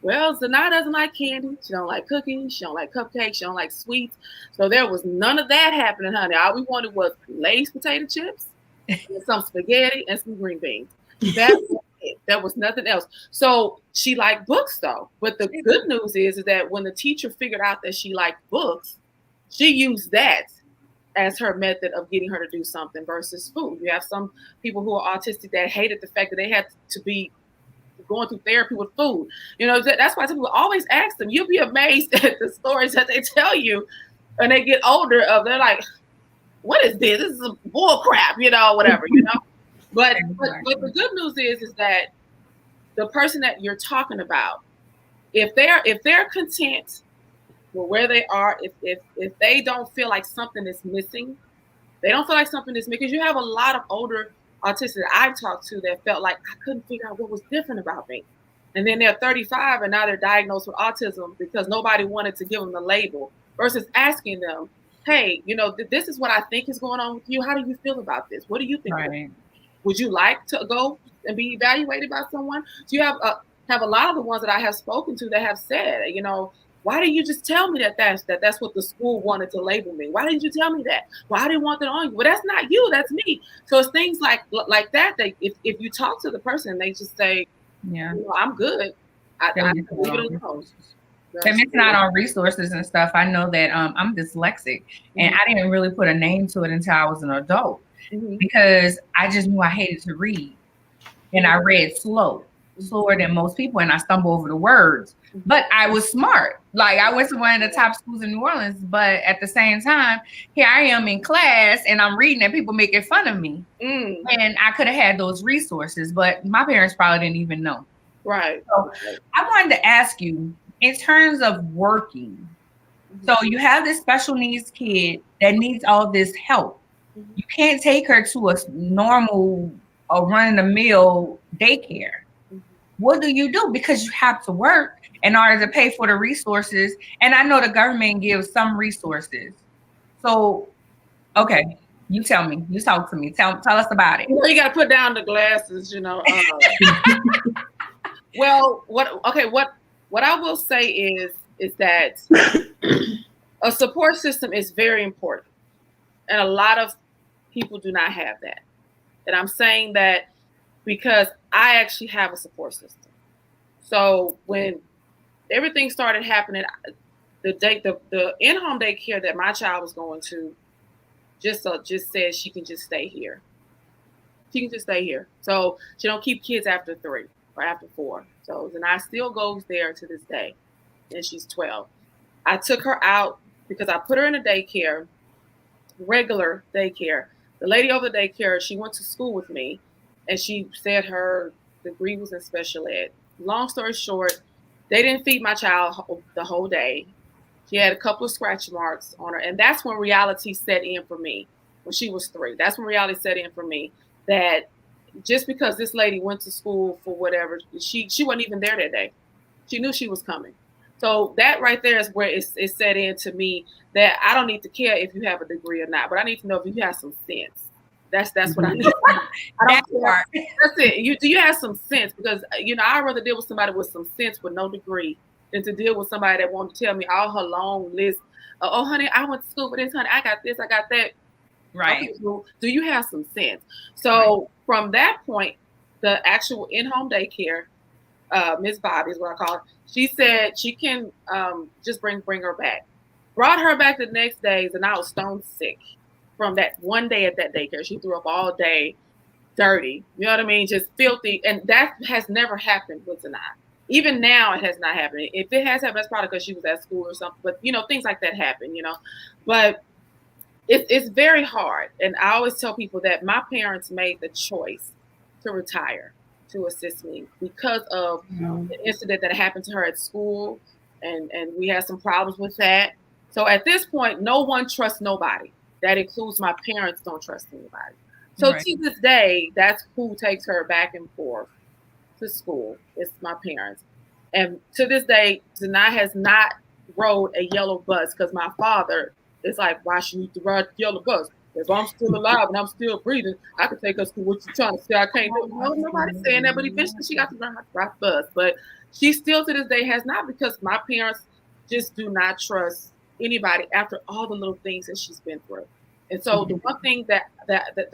Well, Zanai doesn't like candy. She don't like cookies. She don't like cupcakes. She don't like sweets. So there was none of that happening, honey. All we wanted was Lay's potato chips, and some spaghetti, and some green beans. That was it. There was nothing else. So she liked books, though. But the good news is that when the teacher figured out that she liked books, she used that as her method of getting her to do something versus food. You have some people who are autistic that hated the fact that they had to be going through therapy with food. You know, that's why people always ask them. You'll be amazed at the stories that they tell you when they get older. They're like, what is this? This is bull crap, you know, whatever, you know. But the good news is that the person that you're talking about, if they're content with where they are, if they don't feel like something is missing, because you have a lot of older autistics that I've talked to that felt like I couldn't figure out what was different about me. And then they're 35 and now they're diagnosed with autism because nobody wanted to give them the label, versus asking them, hey, you know, this is what I think is going on with you. How do you feel about this? What do you think? Right. Would you like to go and be evaluated by someone? So you have a lot of the ones that I have spoken to that have said, you know, why didn't you just tell me that's what the school wanted to label me? Why didn't you tell me that? Well, I didn't want that on you. Well, that's not you, that's me. So it's things like that if you talk to the person, they just say, yeah, you know, I'm good. They're missing out on resources and stuff. I know that I'm dyslexic, and I didn't really put a name to it until I was an adult, because I just knew I hated to read, and I read slower than most people, and I stumble over the words. But I was smart. Like, I went to one of the top schools in New Orleans, but at the same time, here I am in class and I'm reading and people making fun of me. And I could have had those resources, but my parents probably didn't even know. Right. So I wanted to ask you, in terms of working, so you have this special needs kid that needs all this help. You can't take her to a normal or run-of-the-mill daycare. What do you do? Because you have to work in order to pay for the resources. And I know the government gives some resources. So, okay, you tell me. You talk to me. Tell us about it. Well, you got to put down the glasses, you know. Well, what I will say is that a support system is very important. And a lot of people do not have that. And I'm saying that because I actually have a support system. So when everything started happening, the in-home daycare that my child was going to just said she can just stay here. She can just stay here. So she don't keep kids after 3 or after 4. So then I still goes there to this day. and she's 12. I took her out because I put her in a daycare, regular daycare. The lady over the daycare, she went to school with me, and she said her degree was in special ed. Long story short, they didn't feed my child the whole day. She had a couple of scratch marks on her, and that's when reality set in for me. When she was 3, that's when reality set in for me that just because this lady went to school for whatever, she wasn't even there that day. She knew she was coming. So that right there is where it set in to me that I don't need to care if you have a degree or not, but I need to know if you have some sense. That's what I need. I don't care. That's it. Do you have some sense? Because I'd rather deal with somebody with some sense with no degree than to deal with somebody that wants to tell me all her long list. Oh, honey, I went to school for this, honey. I got this, I got that. Right. Okay, well, do you have some sense? So from that point, the actual in-home daycare, Miss Bobby is what I call her. She said she can just bring her back. Brought her back the next days, and I was stone sick from that one day at that daycare. She threw up all day, dirty. You know what I mean? Just filthy. And that has never happened with Zanai. Even now, it has not happened. If it has happened, that's probably because she was at school or something. But, things like that happen, But it's very hard. And I always tell people that my parents made the choice to retire to assist me because of the incident that happened to her at school. And we had some problems with that. So at this point, no one trusts nobody. That includes my parents don't trust anybody. So to this day, that's who takes her back and forth to school. It's my parents. And to this day, Zanai has not rode a yellow bus because my father is like, why should you ride the yellow bus? If I'm still alive and I'm still breathing, I can take us to what you're trying to say. I can't do it. No, nobody's saying that, but eventually she got to learn how to ride the bus. But she still to this day has not, because my parents just do not trust anybody after all the little things that she's been through. And so the one thing that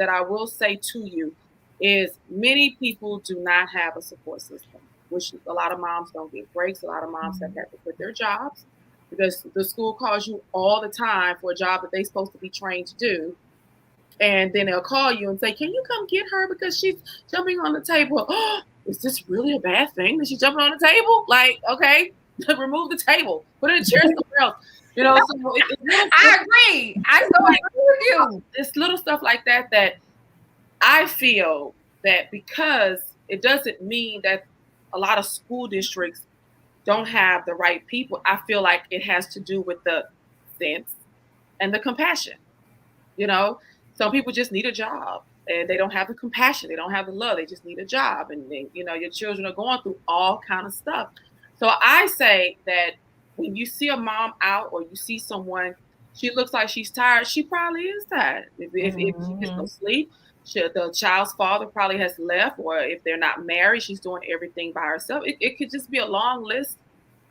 I will say to you is many people do not have a support system, which a lot of moms don't get breaks. A lot of moms have had to quit their jobs because the school calls you all the time for a job that they're supposed to be trained to do. And then they'll call you and say, can you come get her because she's jumping on the table? Oh, is this really a bad thing that she's jumping on the table? Like, okay, remove the table, put it in a chair somewhere else. So I agree. I so agree with you. It's little stuff like that I feel that because it doesn't mean that a lot of school districts don't have the right people. I feel like it has to do with the sense and the compassion. Some people just need a job and they don't have the compassion. They don't have the love. They just need a job. And then, your children are going through all kind of stuff. So I say that when you see a mom out or you see someone, she looks like she's tired, she probably is tired. If she gets no sleep, the child's father probably has left, or if they're not married, she's doing everything by herself. It could just be a long list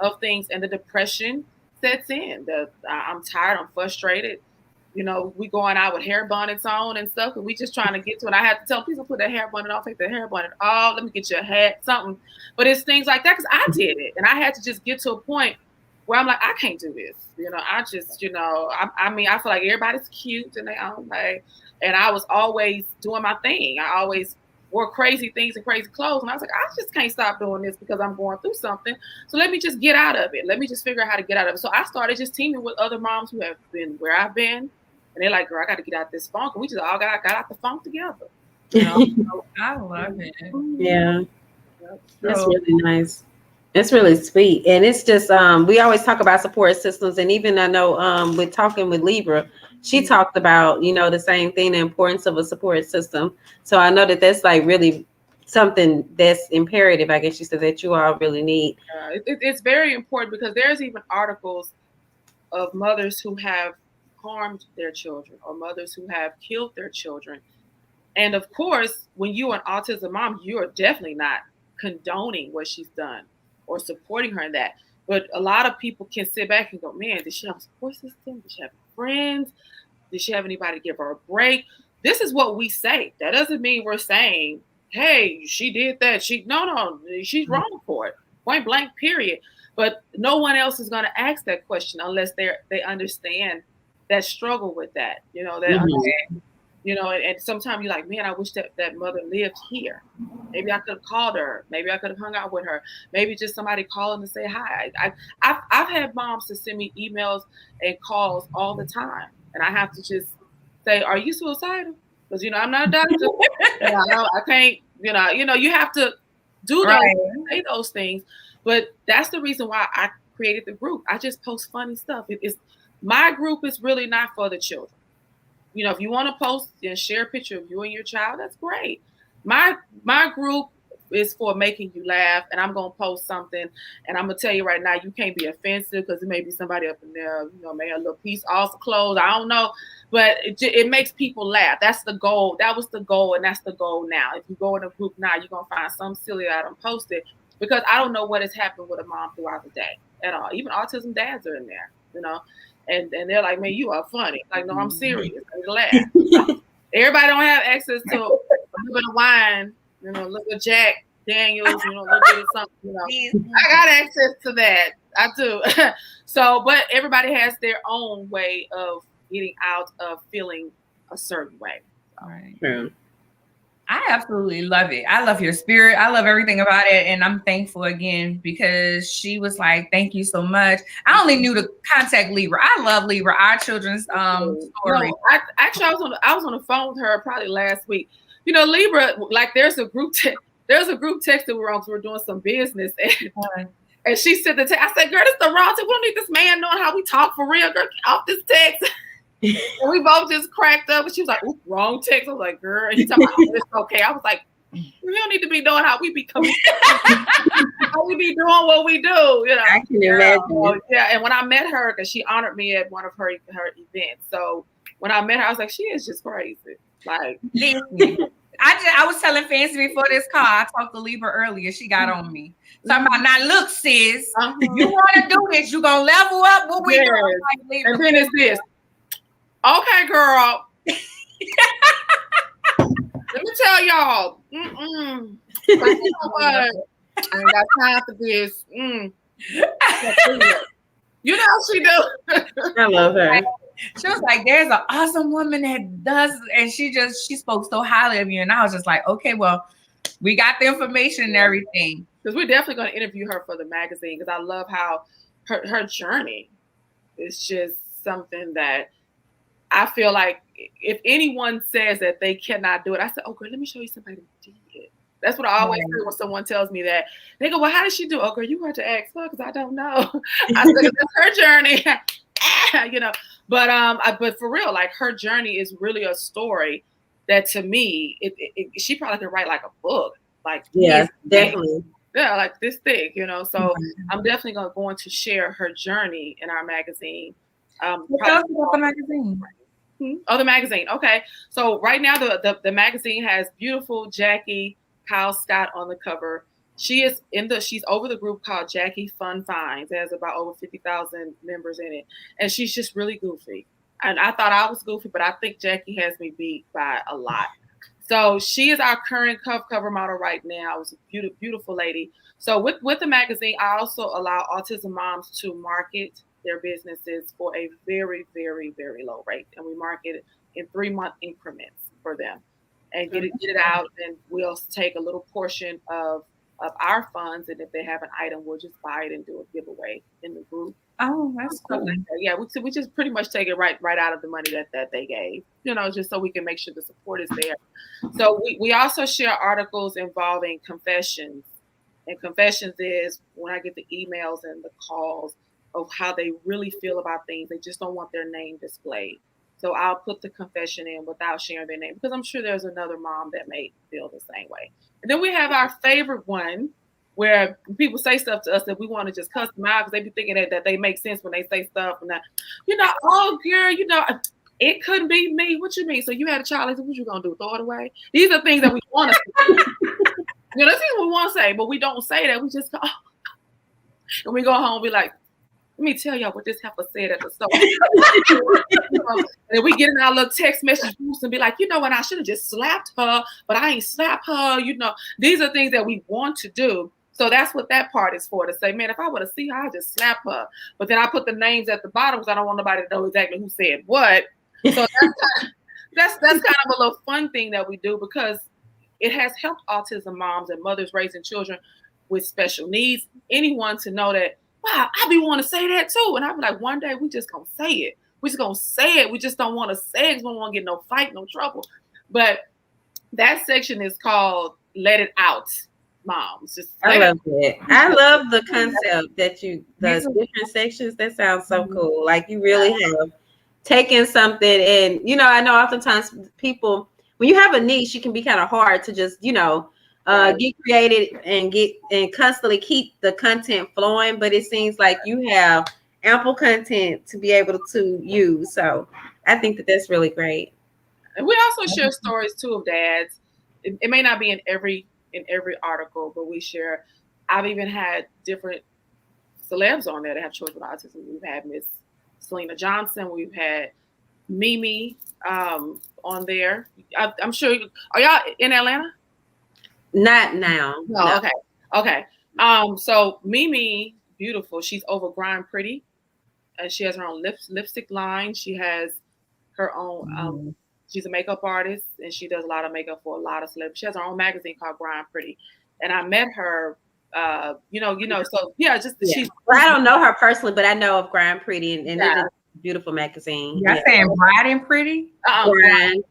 of things, and the depression sets in. I'm tired, I'm frustrated. We going out with hair bonnets on and stuff, and we just trying to get to it. I have to tell people, put that hair bonnet off, take the hair bonnet off, let me get you a hat, something. But it's things like that, because I did it, and I had to just get to a point where I'm like, I can't do this. I just, I feel like everybody's cute in their own way. And I was always doing my thing. I always wore crazy things and crazy clothes. And I was like, I just can't stop doing this because I'm going through something. So let me just get out of it. Let me just figure out how to get out of it. So I started just teaming with other moms who have been where I've been. And they're like, girl, I got to get out this funk. And we just all got out the funk together. So I love it. Yeah. That's really nice. It's really sweet. And it's just, we always talk about support systems. And even I know with talking with Libra, she talked about, the same thing, the importance of a support system. So I know that that's like really something that's imperative, I guess you said, that you all really need. It's very important because there's even articles of mothers who have harmed their children or mothers who have killed their children. And of course, when you're an autism mom, you are definitely not condoning what she's done or supporting her in that. But a lot of people can sit back and go, man, did she have a support system? Did she have friends? Did she have anybody to give her a break? This is what we say. That doesn't mean we're saying, hey, she did that. No, she's wrong for it. Point blank, period. But no one else is going to ask that question unless they understand that struggle with that. They understand, you know, and sometimes you're like, man, I wish that mother lived here. Maybe I could have called her. Maybe I could have hung out with her. Maybe just somebody calling to say hi. I've had moms to send me emails and calls all the time, and I have to just say, are you suicidal? Because, you know, I'm not a doctor. I can't, you know, you have to do those, say those things. But that's the reason why I created the group. I just post funny stuff. My group is really not for the children. You know, if you want to post and share a picture of you and your child, that's great. My group is for making you laugh, and I'm going to post something, and I'm going to tell you right now, you can't be offensive because it may be somebody up in there, you know, may have a little piece off of clothes. I don't know, but it makes people laugh. That's the goal. That was the goal, and that's the goal now. If you go in a group now, you're going to find some silly item posted because I don't know what has happened with a mom throughout the day at all. Even autism dads are in there, you know. And they're like, man, you are funny. Like, no, I'm serious. I laugh. Everybody don't have access to a little bit of wine, you know, a little bit of Jack Daniels, you know, a little bit of something, you know. I got access to that. I do. So, but everybody has their own way of getting out of feeling a certain way. Right. True. I absolutely love it. I love your spirit. I love everything about it. And I'm thankful again because she was like, thank you so much. I only knew to contact Libra. I love Libra, our children's story. No, I was on the phone with her probably last week. You know, Libra, like there's a group text that we're on because we're doing some business. And she said I said, girl, this is the wrong text. We don't need this man knowing how we talk for real. Girl, get off this text. And we both just cracked up, and she was like, "Ooh, wrong text." I was like, "Girl," and he talking about, "Oh, it's okay." I was like, "We don't need to be knowing how we be coming, how we be doing what we do." You know, I can imagine. Yeah, and when I met her, because she honored me at one of her events, so when I met her, I was like, "She is just crazy." Like, I was telling Fancy before this call. I talked to Libra earlier. She got on me. Talking about, now look, sis, you want to do this? You gonna level up? What we doing? Like, and then it's this. Okay, girl. Let me tell y'all. You know what? I ain't got time for this. You know how she do. I love her. She was like, there's an awesome woman that does, and she spoke so highly of you. And I was just like, okay, well, we got the information and everything. Because we're definitely going to interview her for the magazine because I love how her journey is just something that I feel like if anyone says that they cannot do it, I said, oh, girl, let me show you somebody who did it. That's what I always say when someone tells me that. They go, well, how did she do it? Oh, girl, you have to ask her because I don't know. I said, that's her journey. You know, but for real, like her journey is really a story that to me, she probably could write like a book. Like, yeah, definitely. Yeah, like this thick, you know. So I'm definitely going to share her journey in our magazine. Tell us about the magazine. Oh, the magazine. Okay. So right now the magazine has beautiful Jackie Kyle Scott on the cover. She's over the group called Jackie Fun Finds. It has about over 50,000 members in it. And she's just really goofy. And I thought I was goofy, but I think Jackie has me beat by a lot. So she is our current cover model right now. It's a beautiful, beautiful lady. So with the magazine, I also allow Autism Moms to market their businesses for a very, very, very low rate. And we market it in 3-month increments for them and get it out. And we'll take a little portion of our funds. And if they have an item, we'll just buy it and do a giveaway in the group. Oh, that's cool. Like that. Yeah, we just pretty much take it right out of the money that they gave, you know, just so we can make sure the support is there. So we also share articles involving confessions. And confessions is when I get the emails and the calls of how they really feel about things. They just don't want their name displayed. So I'll put the confession in without sharing their name because I'm sure there's another mom that may feel the same way. And then we have our favorite one where people say stuff to us that we want to just cuss them out because they be thinking that they make sense when they say stuff. And that, you know, oh, girl, you know, it couldn't be me. What you mean? So you had a child. I said, what you going to do? Throw it away? These are things that we want to say. You know, this is what we want to say, but we don't say that. We just go, oh. And we go home and be like, let me tell y'all what this heifer said at the store. And then we get in our little text message groups and be like, you know what, I should have just slapped her, but I ain't slapped her. You know, these are things that we want to do. So that's what that part is for, to say, man, if I would have seen her, I'd just slap her. But then I put the names at the bottom because I don't want nobody to know exactly who said what. So that's kind of a little fun thing that we do because it has helped autism moms and mothers raising children with special needs. Anyone to know that, wow, I be want to say that too. And I be like, one day we just gonna say it. We just gonna say it. We just don't want to say it. We don't want to get no fight, no trouble. But that section is called Let It Out, Moms. Just I love it. I love the concept that the different sections. That sounds so cool. Like you really have taken something, and I know oftentimes people, when you have a niche, it can be kind of hard to just get created and constantly keep the content flowing. But it seems like you have ample content to be able to use. So I think that that's really great. And we also share stories too of dads. It may not be in every article, but we share. I've even had different celebs on there that have children with autism. We've had Miss Selena Johnson. We've had Mimi on there. I'm sure. Are y'all in Atlanta? Not now. No. Okay. So Mimi, beautiful. She's over Grind Pretty, and she has her own lipstick line. She has her own. She's a makeup artist, and she does a lot of makeup for a lot of celebrities. She has her own magazine called Grind Pretty, and I met her. So yeah, she's. Well, I don't know her personally, but I know of Grind Pretty, and it's a beautiful magazine. You're saying Bride and Pretty? Grind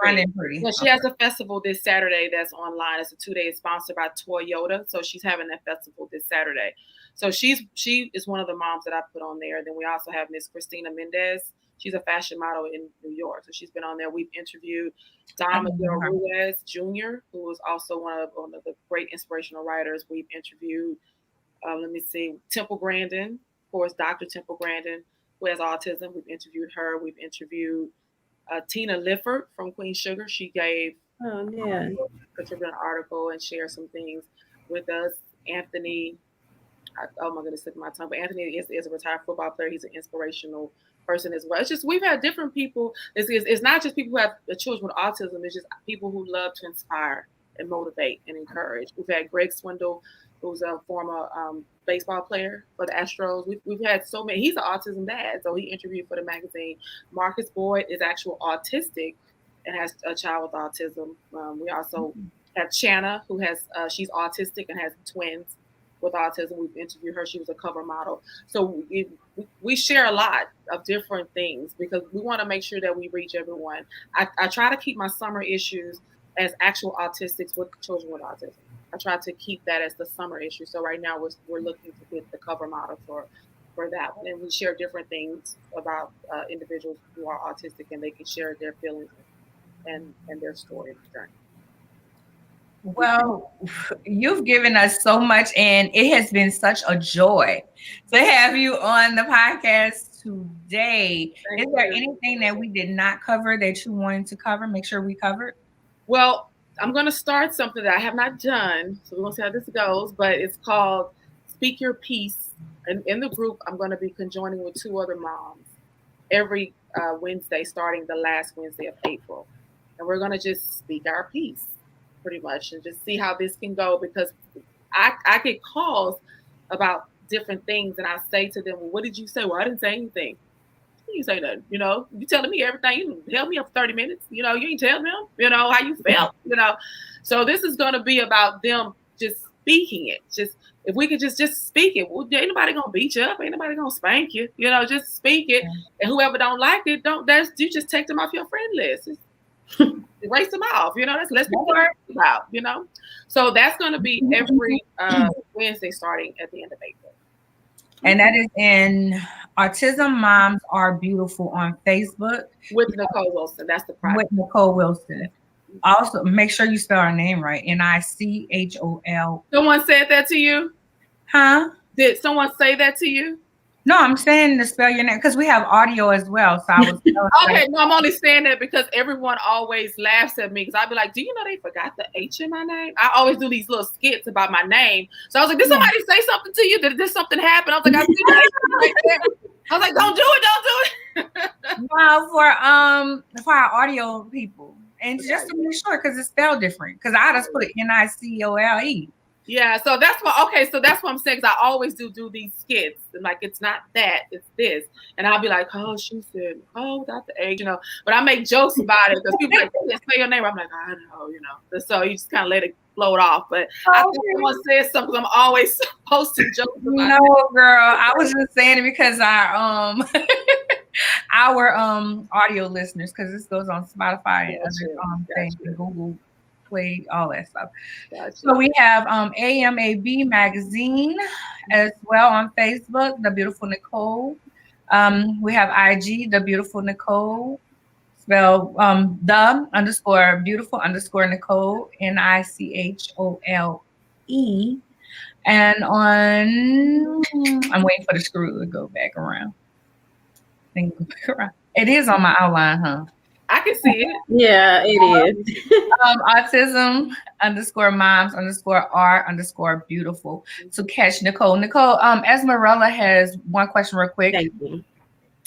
and Pretty. So she has a festival this Saturday that's online. It's a 2-day sponsored by Toyota. So she's having that festival this Saturday. So she is one of the moms that I put on there. Then we also have Miss Christina Mendez. She's a fashion model in New York. So she's been on there. We've interviewed Don Miguel Ruiz Jr., who is also one of the great inspirational writers. We've interviewed, Temple Grandin, of course, Dr. Temple Grandin, who has autism. We've interviewed her. We've interviewed Tina Lifford from Queen Sugar. She contributed an article and shared some things with us. Anthony, oh my goodness, slipping my tongue, but Anthony is a retired football player. He's an inspirational person as well. It's just we've had different people. It's not just people who have children with autism. It's just people who love to inspire and motivate and encourage. We've had Greg Swindle, who's a former baseball player for the Astros. We've had so many. He's an autism dad, so he interviewed for the magazine. Marcus Boyd is actual autistic and has a child with autism. We also have Shanna, who has she's autistic and has twins with autism. We've interviewed her. She was a cover model. So we share a lot of different things because we want to make sure that we reach everyone. I try to keep my summer issues as actual autistics with children with autism. I try to keep that as the summer issue. So right now we're looking to get the cover model for that one. And we share different things about individuals who are autistic, and they can share their feelings and their story and journey. Well, you've given us so much, and it has been such a joy to have you on the podcast today. Is there anything that we did not cover that you wanted to cover? Make sure we covered? Well, I'm going to start something that I have not done, so we're going to see how this goes, but it's called Speak Your Piece. And in the group, I'm going to be conjoining with 2 other moms every Wednesday, starting the last Wednesday of April. And we're going to just speak our piece, pretty much, and just see how this can go, because I get calls about different things, and I say to them, well, what did you say? Well, I didn't say anything. You say nothing, you telling me everything. You held me up for 30 minutes. You ain't telling them, how you felt, So this is going to be about them just speaking it. Just, if we could just speak it. Well, ain't nobody going to beat you up. Ain't nobody going to spank you, just speak it. And whoever don't like it, you just take them off your friend list. Erase them off, let's be about, So that's going to be every Wednesday starting at the end of April. And that is in Autism Moms Are Beautiful on Facebook. With Nicole Wilson. That's the private. With Nicole Wilson. Also, make sure you spell her name right. Nichol. Someone said that to you? Huh? Did someone say that to you? No, I'm saying to spell your name because we have audio as well. So I was okay, no, I'm only saying that because everyone always laughs at me because I'd be like, do you know they forgot the H in my name? I always do these little skits about my name. So I was like, did somebody say something to you? Did something happen? I was like, I see the H right there. I was like, don't do it. Well, for our audio people. And just to make sure, because it's spelled different. Because I just put NICOLE. Yeah, so that's what. Okay, so that's what I'm saying. 'Cause I always do these skits, and like it's not that, it's this, and I'll be like, oh, she said, oh, without the age, But I make jokes about it because people are like, they didn't say your name. I'm like, I know. So you just kind of let it float off. But I think someone says something. I'm always posting jokes about it. No, girl, I was just saying it because our audio listeners, because this goes on Spotify and other things, Google Play, all that stuff. Gotcha. So we have AMAB Magazine as well on Facebook, The Beautiful Nicole. We have IG, The Beautiful Nicole, spell the _beautiful _Nicole, NICHOLE. And I'm waiting for the screw to go back around. It is on my outline, huh? I can see it. Yeah, it is. Autism _moms _r _beautiful to catch Nicole. Nicole, Esmeralda has one question real quick. Thank you.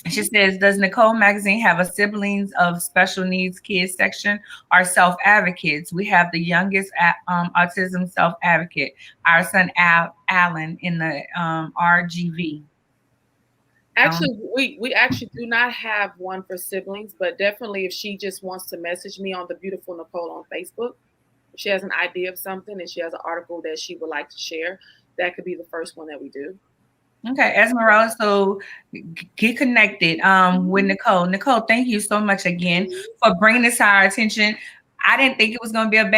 She says, does Nicole Magazine have a siblings of special needs kids section or self-advocates? We have the youngest autism self-advocate, our son Alan, in the RGV. Actually, we actually do not have one for siblings, but definitely if she just wants to message me on the Beautiful Nicole on Facebook, if she has an idea of something and she has an article that she would like to share, that could be the first one that we do. Okay, Esmeralda, so get connected with Nicole. Nicole, thank you so much again for bringing this to our attention. I didn't think it was going to be a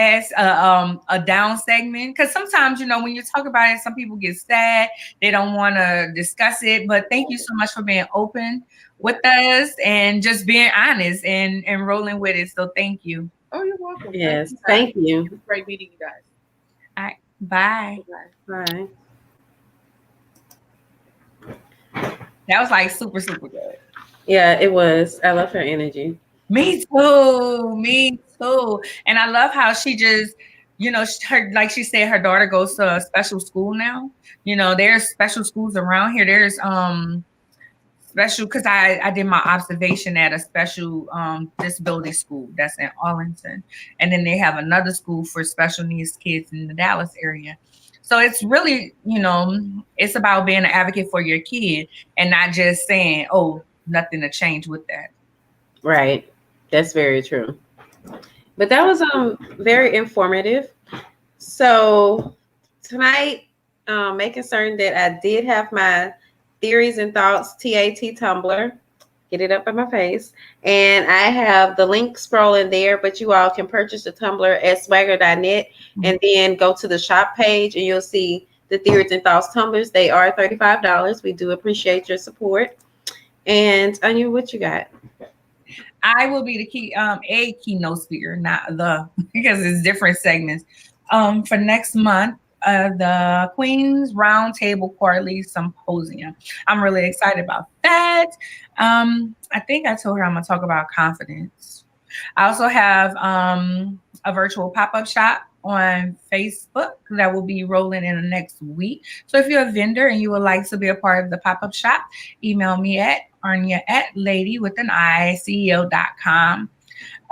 down segment, because sometimes, when you talk about it, some people get sad. They don't want to discuss it. But thank you so much for being open with us and just being honest and rolling with it. So thank you. Oh, you're welcome. Yes, thank you. It was great meeting you guys. All right, bye. Bye. That was like super, super good. Yeah, it was. I love her energy. Me too. And I love how she just, like she said, her daughter goes to a special school now. There's special schools around here. There's special, because I did my observation at a special disability school that's in Arlington. And then they have another school for special needs kids in the Dallas area. So it's really, it's about being an advocate for your kid and not just saying, oh, nothing to change with that. Right. That's very true. But that was very informative. So tonight, making certain that I did have my theories and thoughts TAT Tumblr. Get it up in my face. And I have the link scrolling there, but you all can purchase the Tumblr at swagger.net and then go to the shop page and you'll see the Theories and Thoughts Tumblrs. They are $35. We do appreciate your support. And Anya, what you got? I will be the a keynote speaker, not because it's different segments. For next month, the Queen's Roundtable Quarterly Symposium. I'm really excited about that. I think I told her I'm gonna talk about confidence. I also have a virtual pop-up shop on Facebook that will be rolling in the next week. So if you're a vendor and you would like to be a part of the pop-up shop, email me at Arnya@LadiCEO.com.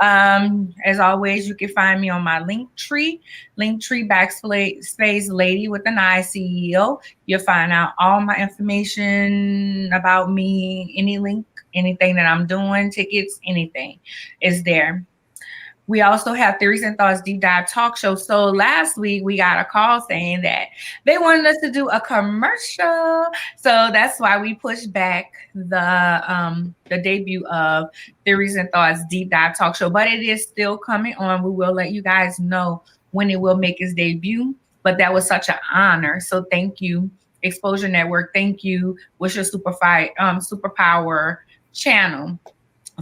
As always, you can find me on my Linktree /Ladi/CEO. You'll find out all my information about me, any link, anything that I'm doing, tickets, anything is there. We also have Theories and Thoughts Deep Dive Talk Show. So last week we got a call saying that they wanted us to do a commercial. So that's why we pushed back the debut of Theories and Thoughts Deep Dive Talk Show. But it is still coming on. We will let you guys know when it will make its debut. But that was such an honor. So thank you, Exposure Network. Thank you, Wish Your Superpower channel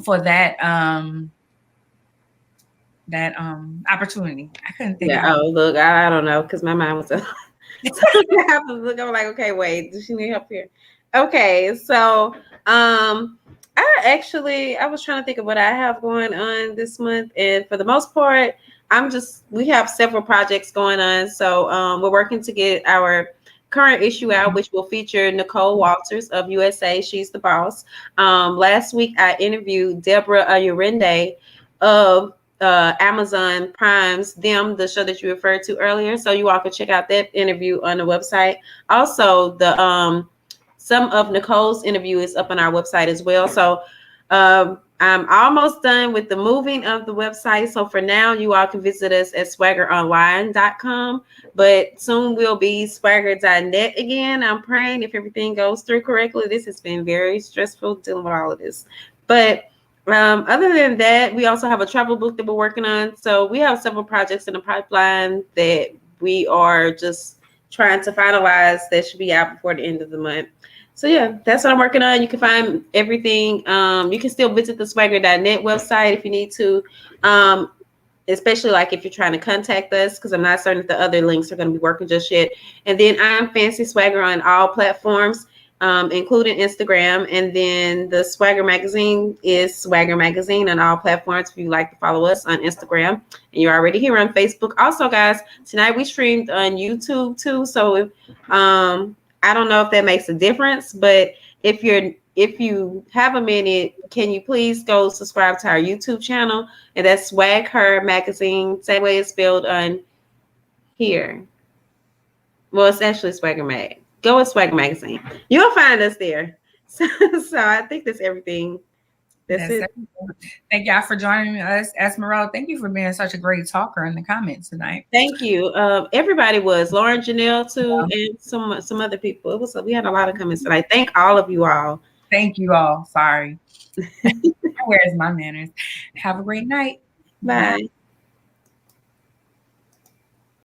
for that opportunity. I couldn't think of it. Oh, look, I don't know, because my mind was I have to look. I'm like, okay, wait, does she need help here? Okay, so I was trying to think of what I have going on this month, and for the most part, we have several projects going on. So we're working to get our current issue out, which will feature Nicole Walters of USA. She's the boss. Last week I interviewed Deborah Ayurende of Amazon Prime's the show that you referred to earlier. So you all can check out that interview on the website. Also, the some of Nicole's interview is up on our website as well. So I'm almost done with the moving of the website. So for now, you all can visit us at swaggeronline.com. But soon we'll be swagger.net again. I'm praying if everything goes through correctly. This has been very stressful dealing with all of this. But other than that, we also have a travel book that we're working on. So we have several projects in the pipeline that we are just trying to finalize that should be out before the end of the month. So yeah, that's what I'm working on. You can find everything. You can still visit the swagger.net website if you need to, especially like if you're trying to contact us, because I'm not certain if the other links are going to be working just yet. And then I'm Fancy Swagger on all platforms, including Instagram. And then the Swagger Magazine is Swagger Magazine on all platforms if you like to follow us on Instagram. And you're already here on Facebook. Also, guys, tonight we streamed on YouTube too. So if I don't know if that makes a difference, but if you have a minute, can you please go subscribe to our YouTube channel? And that's Swag Her Magazine, same way it's spelled on here. Well, it's actually Swagger Mag. Go with Swagger Magazine. You'll find us there. So I think that's everything. That's it. Thank y'all for joining us. Esmeralda, thank you for being such a great talker in the comments tonight. Thank you. Everybody was. Lauren, Janelle, too, and some other people. We had a lot of comments tonight. Thank all of you all. Thank you all. Sorry. Where's my manners? Have a great night. Bye.